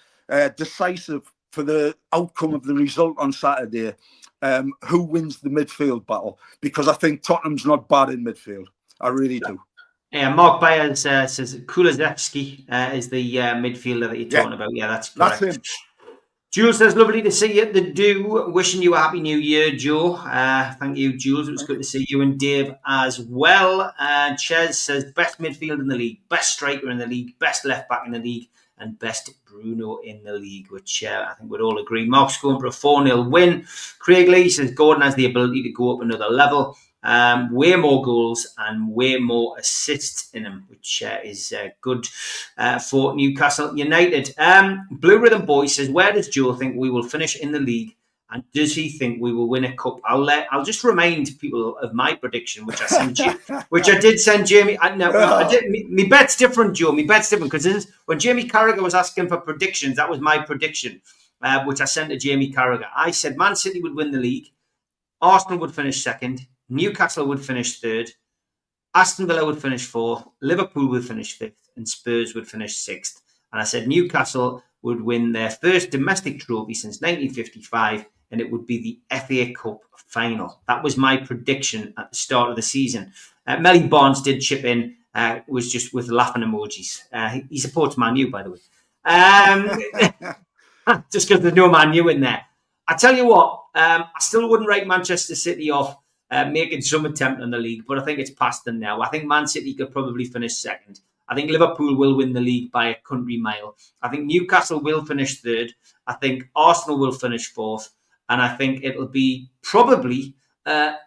decisive for the outcome of the result on Saturday. Who wins the midfield battle? Because I think Tottenham's not bad in midfield. I really do. Yeah, Mark Byers says Kulusevski is the midfielder that you're talking about. Yeah, that's correct. That's him. Jules says, lovely to see you at the do. Wishing you a happy new year, Joe. Thank you, Jules. It was good to see you and Dave as well. Ches says, best midfield in the league, best striker in the league, best left back in the league, and best Bruno in the league, which I think we'd all agree. Mark's going for a 4-0 win. Craig Lee says, Gordon has the ability to go up another level. Way more goals and way more assists in him, which is good for Newcastle United. Blue Rhythm Boy says, where does Joe think we will finish in the league, and does he think we will win a cup? I'll just remind people of my prediction, which I did send Jamie. I did. My bet's different, Joe. My bet's different because when Jamie Carragher was asking for predictions, that was my prediction, which I sent to Jamie Carragher. I said Man City would win the league, Arsenal would finish second, Newcastle would finish third, Aston Villa would finish fourth, Liverpool would finish fifth, and Spurs would finish sixth. And I said Newcastle would win their first domestic trophy since 1955, and it would be the FA Cup final. That was my prediction at the start of the season. Melly Barnes did chip in, was just with laughing emojis. He supports Man U, by the way. Just because there's no Man U in there. I tell you what, I still wouldn't write Manchester City off making some attempt on the league, but I think it's past them now. I think Man City could probably finish second. I think Liverpool will win the league by a country mile. I think Newcastle will finish third. I think Arsenal will finish fourth. And I think it'll be probably a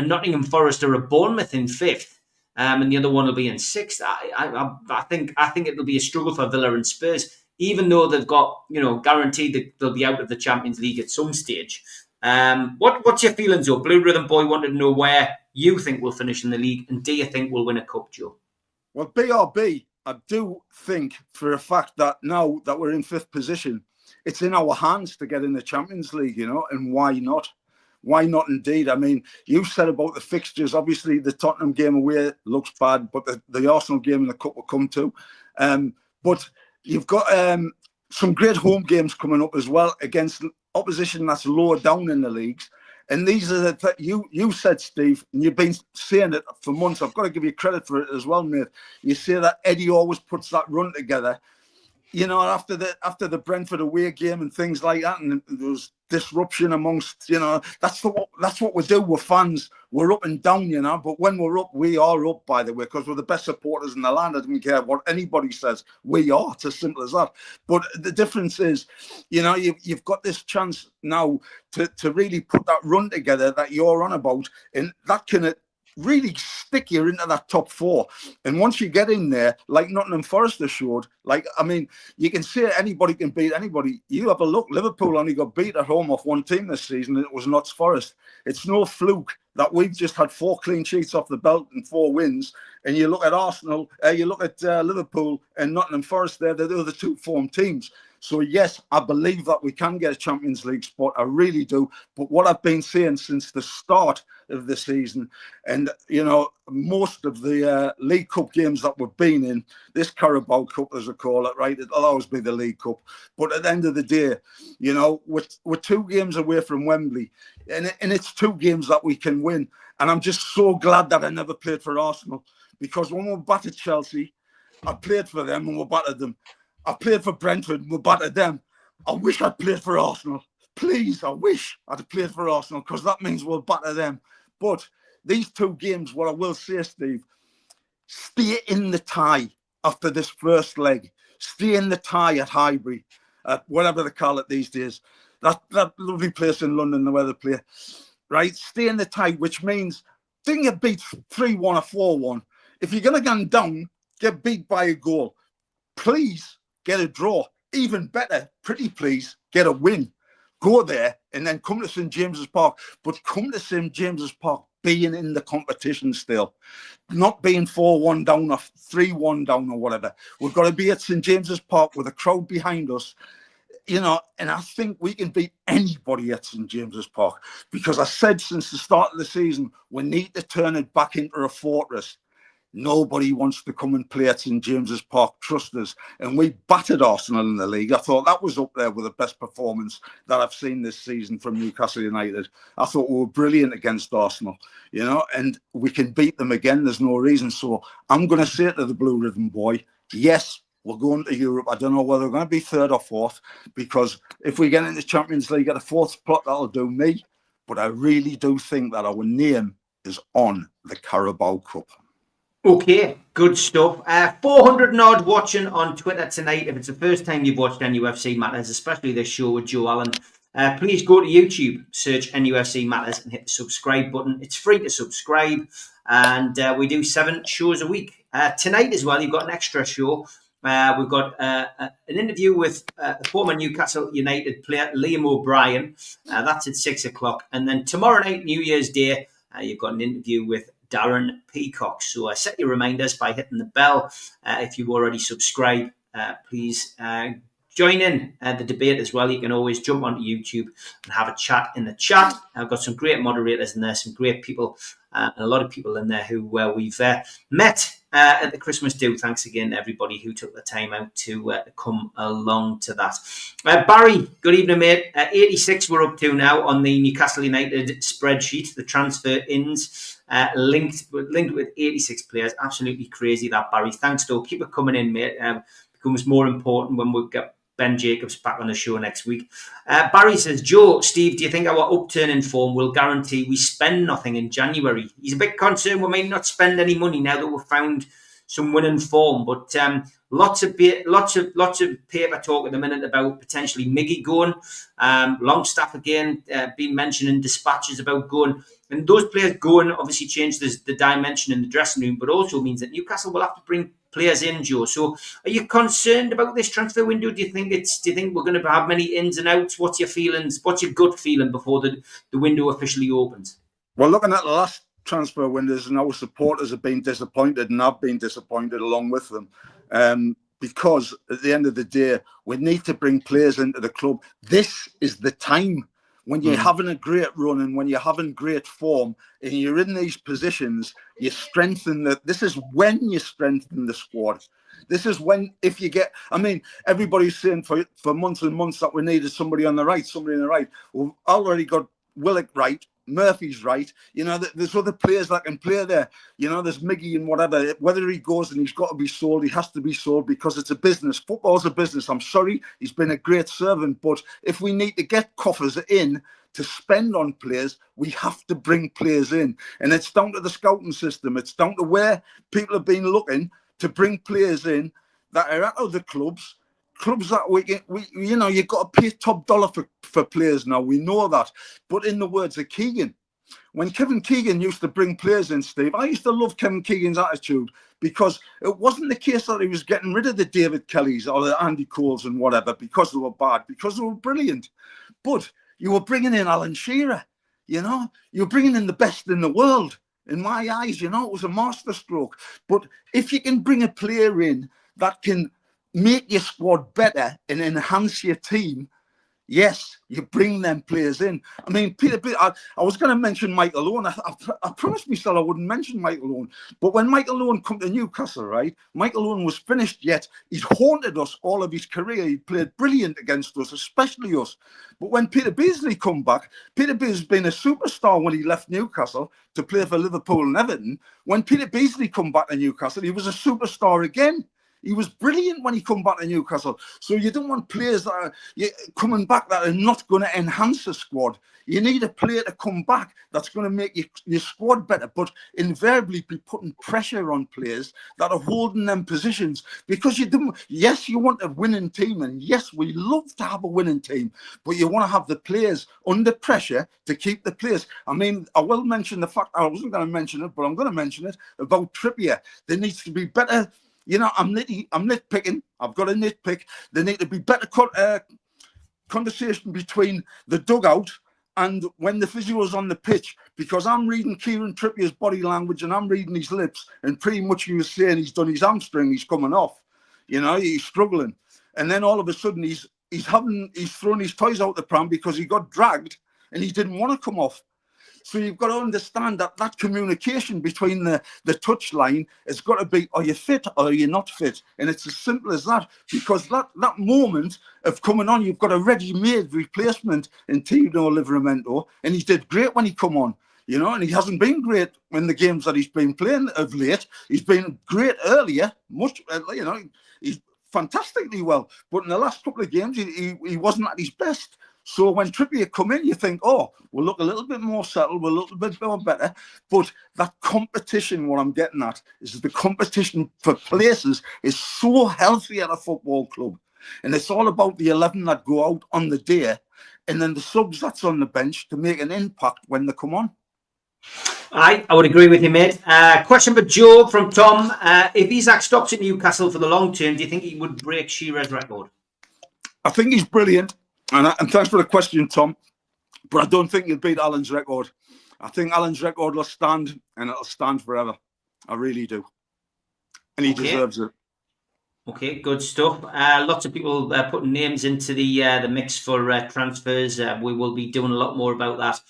Nottingham Forest or a Bournemouth in fifth. And the other one will be in sixth. I think it'll be a struggle for Villa and Spurs, even though they've got, guaranteed that they'll be out of the Champions League at some stage. What's your feelings, though? Blue Rhythm Boy wanted to know where you think we'll finish in the league, and do you think we'll win a cup, Joe? Well, BRB, I do think for a fact that now that we're in fifth position, it's in our hands to get in the Champions League, and why not? Why not indeed? I mean, you said about the fixtures. Obviously, the Tottenham game away looks bad, but the Arsenal game in the Cup will come too. But you've got some great home games coming up as well against opposition that's lower down in the leagues. And these are you said, Steve, and you've been saying it for months. I've got to give you credit for it as well, mate. You say that Eddie always puts that run together. After the Brentford away game and things like that, and there was disruption amongst, that's what we do. We're fans. We're up and down, but when we're up, we are up, by the way, because we're the best supporters in the land. I don't care what anybody says. We are. It's as simple as that. But the difference is, you've got this chance now to really put that run together that you're on about, and that can really stick you into that top four. And once you get in there, like Nottingham Forest has showed, you can say anybody can beat anybody. You have a look, Liverpool only got beat at home off one team this season, and it was Notts Forest. It's no fluke that we've just had 4 clean sheets off the belt and 4 wins. And you look at Arsenal, you look at Liverpool and Nottingham Forest, they're the other 2 form teams. So, yes, I believe that we can get a Champions League spot. I really do. But what I've been saying since the start of the season, and, most of the League Cup games that we've been in, this Carabao Cup, as I call it, right, it'll always be the League Cup. But at the end of the day, we're 2 games away from Wembley, and it's 2 games that we can win. And I'm just so glad that I never played for Arsenal, because when we battered Chelsea, I played for them and we battered them. I played for Brentford and we battered them. I wish I'd played for Arsenal. Please, I wish I'd played for Arsenal, because that means we'll batter them. But these 2 games, what I will say, Steve, stay in the tie after this first leg. Stay in the tie at Highbury, whatever they call it these days. That lovely place in London, where they play. Right? Stay in the tie, which means didn't get beat 3-1 or 4-1. If you're going to go down, get beat by a goal. Please get a draw. Even better, pretty please, get a win. Go there and then come to St. James's Park. But come to St. James's Park being in the competition still. Not being 4-1 down or 3-1 down or whatever. We've got to be at St. James's Park with a crowd behind us. And I think we can beat anybody at St. James's Park. Because I said since the start of the season, we need to turn it back into a fortress. Nobody wants to come and play at St. James's Park, trust us. And we battered Arsenal in the league. I thought that was up there with the best performance that I've seen this season from Newcastle United. I thought we were brilliant against Arsenal, and we can beat them again. There's no reason. So I'm going to say to the Blue Rhythm Boy, yes, we're going to Europe. I don't know whether we're going to be third or fourth, because if we get into Champions League at a fourth spot, that'll do me. But I really do think that our name is on the Carabao Cup. Okay, good stuff. 400 and odd watching on Twitter tonight. If it's the first time you've watched NUFC Matters, especially this show with Joe Allon, please go to YouTube, search NUFC Matters and hit the subscribe button. It's free to subscribe, and we do 7 shows a week. Tonight as well, you've got an extra show. We've got an interview with former Newcastle United player Liam O'Brien. That's at 6 o'clock. And then tomorrow night, New Year's Day, you've got an interview with Darren Peacock. So set your reminders by hitting the bell. If you've already subscribed, please join in the debate as well. You can always jump onto YouTube and have a chat in the chat. I've got some great moderators in there, some great people, and a lot of people in there who we've met at the Christmas do. Thanks again to everybody who took the time out to come along to that. Barry, good evening, mate. 86 we're up to now on the Newcastle United spreadsheet. The transfer ins linked with 86 players. Absolutely crazy that, Barry. Thanks, though. Keep it coming in, mate. Becomes more important when we get Ben Jacobs back on the show next week. Barry says, Joe, Steve, do you think our upturn in form will guarantee we spend nothing in January? He's a bit concerned we may not spend any money now that we've found some winning form, but lots of paper talk at the minute about potentially Miggy going. Longstaff again been mentioned in dispatches about going. And those players going obviously change the dimension in the dressing room, but also means that Newcastle will have to bring players in, Joe. So are you concerned about this transfer window? Do you think we're going to have many ins and outs? What's your feelings? What's your gut feeling before the window officially opens? Well, looking at the last transfer windows, and our supporters have been disappointed, and I've been disappointed along with them. Because at the end of the day, we need to bring players into the club. This is the time when you're having a great run and when you're having great form and you're in these positions, you strengthen this is when you strengthen the squad. This is when, if you get, everybody's saying for months and months that we needed somebody on the right. We've already got Willock right. Murphy's right. There's other players that can play there. There's Miggy and whatever. Whether he goes and he's got to be sold, he has to be sold because it's a business. Football's a business. I'm sorry, he's been a great servant, but if we need to get coffers in to spend on players, we have to bring players in. And it's down to the scouting system. It's down to where people have been looking to bring players in that are at other clubs that you've got to pay top dollar for players now. We know that. But in the words of Keegan, when Kevin Keegan used to bring players in, Steve, I used to love Kevin Keegan's attitude because it wasn't the case that he was getting rid of the David Kellys or the Andy Coles and whatever because they were bad, because they were brilliant. But you were bringing in Alan Shearer, you were bringing in the best in the world. In my eyes, it was a masterstroke. But if you can bring a player in that can make your squad better and enhance your team, yes, you bring them players in. Peter, I was going to mention Michael Allon. I promised myself I wouldn't mention Michael Allon. But when Michael Allon come to Newcastle, right, Michael Allon was finished yet. He's haunted us all of his career. He played brilliant against us, especially us. But when Peter Beasley come back, Peter Beasley's been a superstar when he left Newcastle to play for Liverpool and Everton. When Peter Beasley come back to Newcastle, he was a superstar again. He was brilliant when he come back to Newcastle. So you don't want players that are coming back that are not going to enhance the squad. You need a player to come back that's going to make your squad better, but invariably be putting pressure on players that are holding them positions. Because yes, you want a winning team, and yes, we love to have a winning team, but you want to have the players under pressure to keep the players. I will mention the fact, I wasn't going to mention it, but I'm going to mention it, about Trippier. There needs to be better. I'm nitpicking. I've got a nitpick. There need to be better conversation between the dugout and when the physio's on the pitch, because I'm reading Kieran Trippier's body language and I'm reading his lips, and pretty much he was saying he's done his hamstring, he's coming off. He's struggling. And then all of a sudden he's thrown his toys out the pram because he got dragged and he didn't want to come off. So you've got to understand that communication between the touchline has got to be, are you fit or are you not fit? And it's as simple as that, because that moment of coming on, you've got a ready-made replacement in Tino Livramento, and he did great when he come on, and he hasn't been great in the games that he's been playing of late. He's been great earlier, much, he's fantastically well. But in the last couple of games, he wasn't at his best. So when Trippier come in, you think, oh, we'll look a little bit more settled, we'll look a little bit more better. But that competition, what I'm getting at, is the competition for places is so healthy at a football club. And it's all about the 11 that go out on the day and then the subs that's on the bench to make an impact when they come on. I would agree with you, mate. Question for Joe from Tom. If Isak stops at Newcastle for the long term, do you think he would break Shearer's record? I think he's brilliant. And thanks for the question, Tom. But I don't think he'll beat Allon's record. I think Allon's record will stand, and it'll stand forever. I really do. And he deserves it. Okay, good stuff. Lots of people putting names into the mix for transfers. We will be doing a lot more about that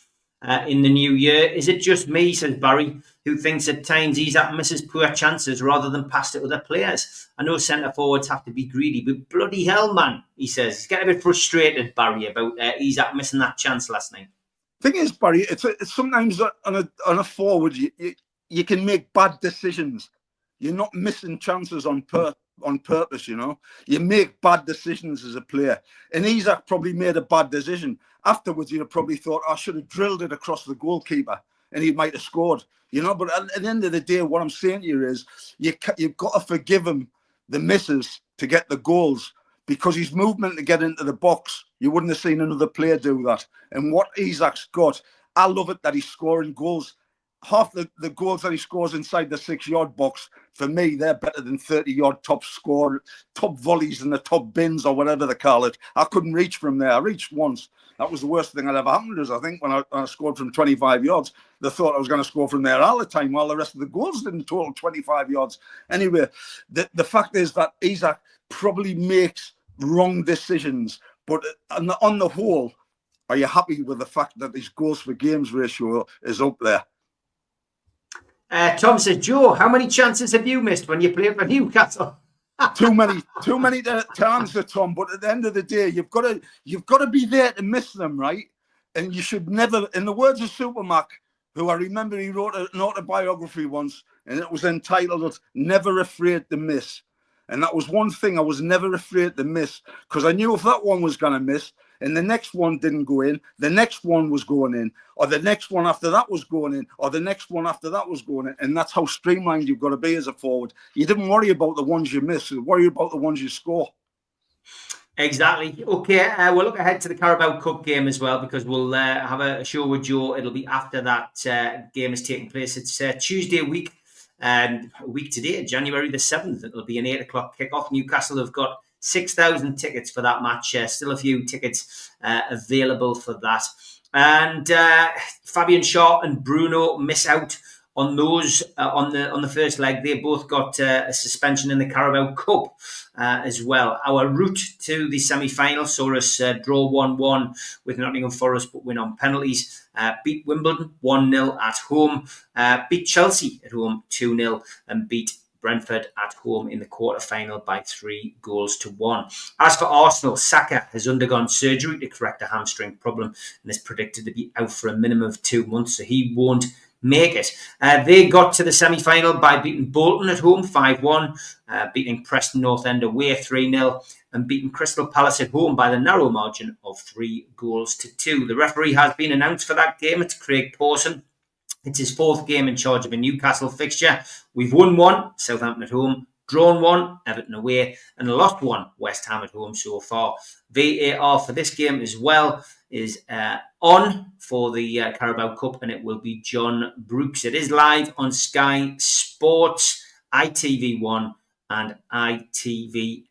in the new year. Is it just me, says Barry, who thinks at times Isak misses poor chances rather than pass to other players? I know centre forwards have to be greedy, but bloody hell, man, he says. He's getting a bit frustrated, Barry, about Isak missing that chance last night. Thing is, Barry, it's sometimes on a forward you can make bad decisions. You're not missing chances on purpose, you know. You make bad decisions as a player. And Isak probably made a bad decision. Afterwards, you'd have probably thought, I should have drilled it across the goalkeeper and he might have scored, you know. But at the end of the day, what I'm saying to you is you've got to forgive him the misses to get the goals, because his movement to get into the box, you wouldn't have seen another player do that. And what Isak's got, I love it that he's scoring goals. Half the goals that he scores inside the 6-yard box, for me, they're better than 30-yard top volleys in the top bins or whatever they call it. I couldn't reach from there. I reached once. That was the worst thing that ever happened to us, I think, when I scored from 25 yards. They thought I was going to score from there all the time, while the rest of the goals didn't total 25 yards. Anyway, the fact is that Isak probably makes wrong decisions, but on the whole, are you happy with the fact that his goals for games ratio is up there? Tom says, Joe, how many chances have you missed when you played for Newcastle? Too many to answer, Tom. But at the end of the day, you've got to be there to miss them, right? And you should never, in the words of Supermac, who I remember he wrote an autobiography once, and it was entitled "Never Afraid to Miss." And that was one thing I was never afraid to miss, because I knew if that one was going to miss and the next one didn't go in, the next one was going in, or the next one after that was going in, or the next one after that was going in. And that's how streamlined you've got to be as a forward. You didn't worry about the ones you miss, you worry about the ones you score. Exactly. Okay, we'll look ahead to the Carabao Cup game as well, because we'll have a show with Joe. It'll be after that game is taking place. It's Tuesday week. And a week today, January the 7th, it'll be an 8 o'clock kickoff. Newcastle have got 6,000 tickets for that match. Still a few tickets available for that. And Fabian Shaw and Bruno miss out on those on the first leg. They both got a suspension in the Carabao Cup as well. Our route to the semi-final saw us draw 1-1 with Nottingham Forest, but win on penalties. Beat Wimbledon 1-0 at home. Beat Chelsea at home 2-0, and beat Brentford at home in the quarter-final by 3-1. As for Arsenal, Saka has undergone surgery to correct a hamstring problem and is predicted to be out for a minimum of 2 months, so he won't make it. They got to the semi-final by beating Bolton at home 5-1, beating Preston North End away 3-0, and beating Crystal Palace at home by the narrow margin of 3-2. The referee has been announced for that game. It's Craig Pawson. It's his 4th game in charge of a Newcastle fixture. We've won 1, Southampton at home, drawn 1, Everton away, and lost 1, West Ham at home so far. VAR for this game as well is on for the Carabao Cup, and it will be John Brooks. It is live on Sky Sports, ITV1 and ITVX.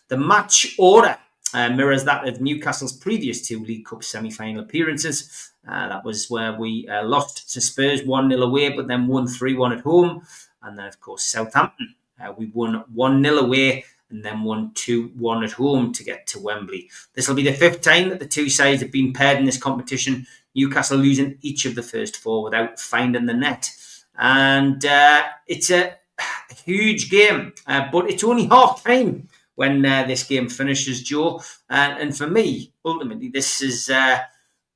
The match order mirrors that of Newcastle's previous 2 League Cup semi-final appearances. That was where we lost to Spurs 1-0 away, but then won 3-1 at home. And then, of course, Southampton. We won 1-0 away and then won 2-1 at home to get to Wembley. This will be the 5th time that the two sides have been paired in this competition. Newcastle losing each of the first 4 without finding the net. And it's a huge game, but it's only half-time when this game finishes, Joe. And for me, ultimately, this is...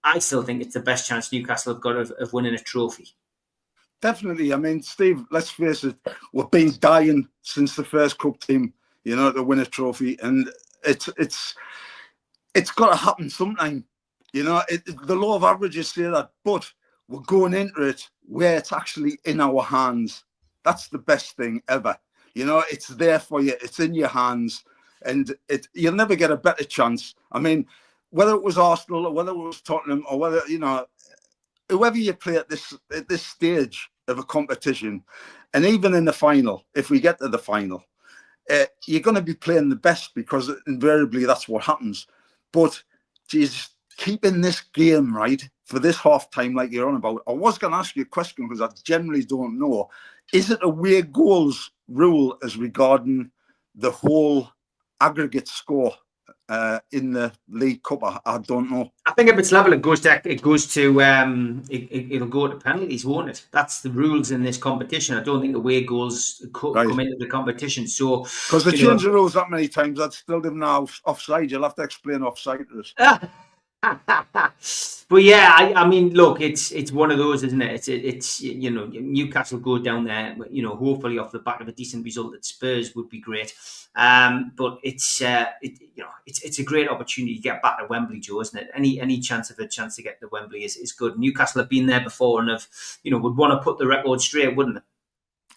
I still think it's the best chance Newcastle have got of winning a trophy. Definitely. I mean, Steve, let's face it, we've been dying since the first cup team, to win a trophy. And it's got to happen sometime. The law of averages say that, but we're going into it where it's actually in our hands. That's the best thing ever. It's there for you. It's in your hands, and you'll never get a better chance. I mean, whether it was Arsenal or whether it was Tottenham or whether whoever you play at this stage of a competition, and even in the final, if we get to the final, you're going to be playing the best because invariably that's what happens. But Jesus, keeping this game right for this half time, like you're on about. I was going to ask you a question because I generally don't know. Is it away goals rule as regarding the whole aggregate score in the League Cup? I don't know. I think if it's level, it'll go to penalties, won't it? That's the rules in this competition. I don't think away goals come into the competition. So because they change the rules that many times, I'd still give now offside. You'll have to explain offside to us. But yeah, I mean, look, it's one of those, isn't it? It's Newcastle go down there, hopefully off the back of a decent result at Spurs would be great. But it's a great opportunity to get back to Wembley, Joe, isn't it? Any chance to get to Wembley is good. Newcastle have been there before and have would want to put the record straight, wouldn't it?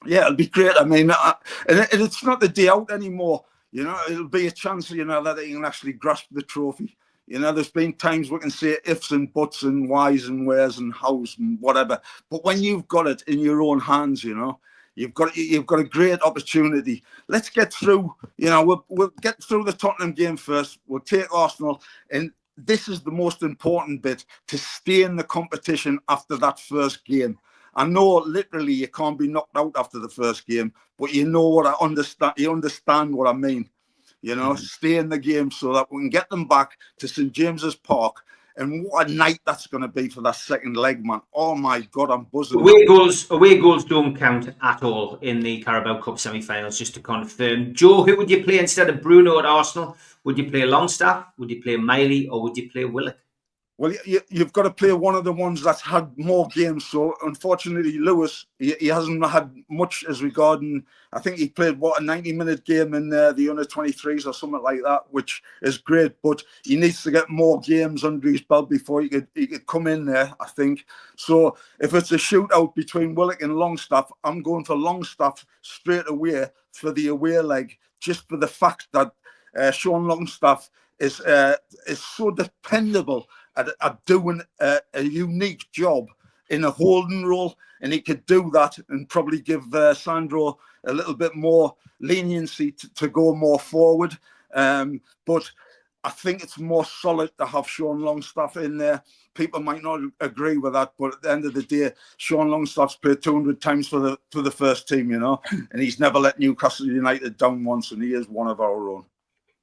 Yeah, it'll be great. I mean, and it's not the day out anymore. It'll be a chance, that they can actually grasp the trophy. There's been times we can say ifs and buts and whys and wheres and hows and whatever. But when you've got it in your own hands, you've got a great opportunity. Let's get through. We'll get through the Tottenham game first. We'll take Arsenal, and this is the most important bit, to stay in the competition after that first game. I know literally you can't be knocked out after the first game, but you understand what I mean. Stay in the game so that we can get them back to St James's Park. And what a night that's going to be for that second leg, man. Oh, my God, I'm buzzing. Away goals don't count at all in the Carabao Cup semi-finals, just to confirm. Joe, who would you play instead of Bruno at Arsenal? Would you play Longstaff? Would you play Miley? Or would you play Willock? Well, you've got to play one of the ones that's had more games. So, unfortunately, Lewis, he hasn't had much as regarding. I think he played, a 90-minute game in the under-23s or something like that, which is great. But he needs to get more games under his belt before he could come in there, I think. So, if it's a shootout between Willock and Longstaff, I'm going for Longstaff straight away for the away leg, just for the fact that Sean Longstaff is so dependable at doing a unique job in a holding role, and he could do that and probably give Sandro a little bit more leniency to go more forward. But I think it's more solid to have Sean Longstaff in there. People might not agree with that, but at the end of the day, Sean Longstaff's played 200 times for the first team, and he's never let Newcastle United down once, and he is one of our own.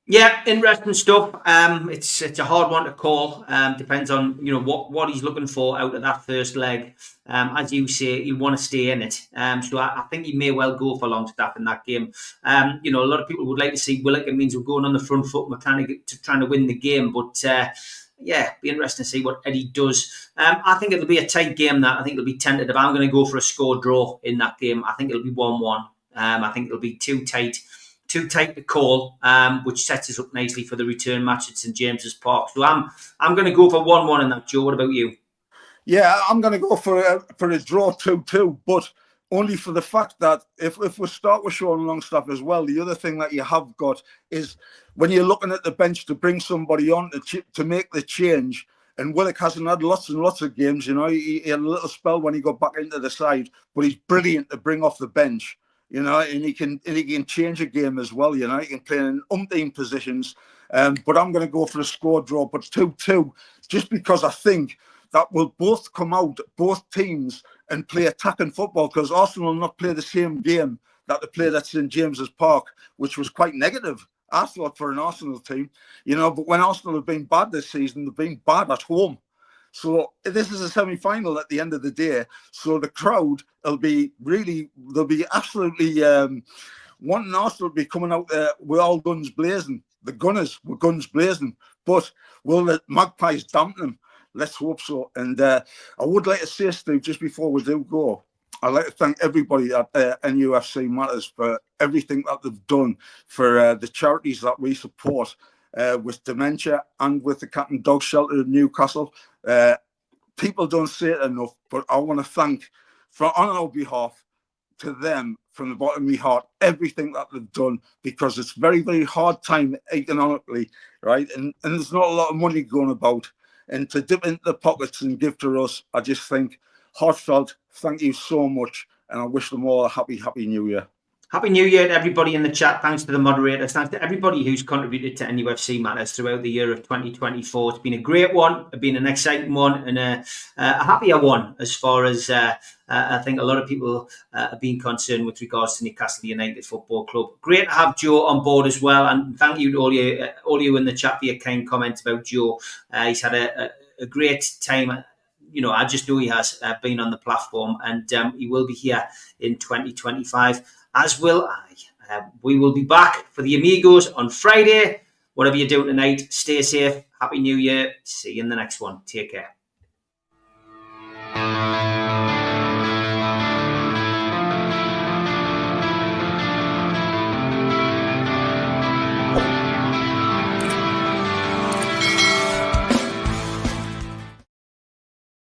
Yeah, interesting stuff. It's a hard one to call. Depends on what he's looking for out of that first leg. As you say, he'll want to stay in it. So I think he may well go for Longstaff in that game. A lot of people would like to see Willock. It means we're going on the front foot. We're trying to win the game. But be interesting to see what Eddie does. I think it'll be a tight game. I think it'll be tentative. I'm going to go for a score draw in that game. I think it'll be 1-1. I think it'll be too tight to call, which sets us up nicely for the return match at St James's Park. So I'm going to go for 1-1 in that. Joe, what about you? Yeah, I'm going to go for a draw 2-2, but only for the fact that if we start with Sean Longstaff as well, the other thing that you have got is when you're looking at the bench to bring somebody on to make the change. And Willock hasn't had lots and lots of games. He had a little spell when he got back into the side, but he's brilliant to bring off the bench. And he can change a game as well. He can play in umpteen positions. But I'm going to go for a score draw, but 2-2, just because I think that will both come out, both teams, and play attacking football, because Arsenal will not play the same game that they played at St James's Park, which was quite negative, I thought, for an Arsenal team. But when Arsenal have been bad this season, they've been bad at home. So this is a semi-final at the end of the day. So the crowd they'll be absolutely wanting Arsenal to be coming out there with all guns blazing. The Gunners were guns blazing. But will the Magpies dampen them? Let's hope so. And I would like to say, Steve, just before we do go, I'd like to thank everybody at NUFC Matters for everything that they've done for the charities that we support with dementia and with the Cat and Dog Shelter in Newcastle. People don't say it enough, but I want to thank, on our behalf, to them from the bottom of my heart, everything that they've done, because it's very, very hard time economically, right? And there's not a lot of money going about. And to dip into the pockets and give to us, I just think, heartfelt, thank you so much. And I wish them all a happy, happy New Year. Happy New Year to everybody in the chat. Thanks to the moderators. Thanks to everybody who's contributed to NUFC Matters throughout the year of 2024. It's been a great one. It's been an exciting one and a happier one as far as I think a lot of people have been concerned with regards to Newcastle United Football Club. Great to have Joe on board as well. And thank you to all you in the chat for your kind comments about Joe. He's had a great time. You know, I just know he has been on the platform, and he will be here in 2025. As will I. We will be back for the Amigos on Friday. Whatever you're doing tonight, stay safe. Happy New Year. See you in the next one. Take care.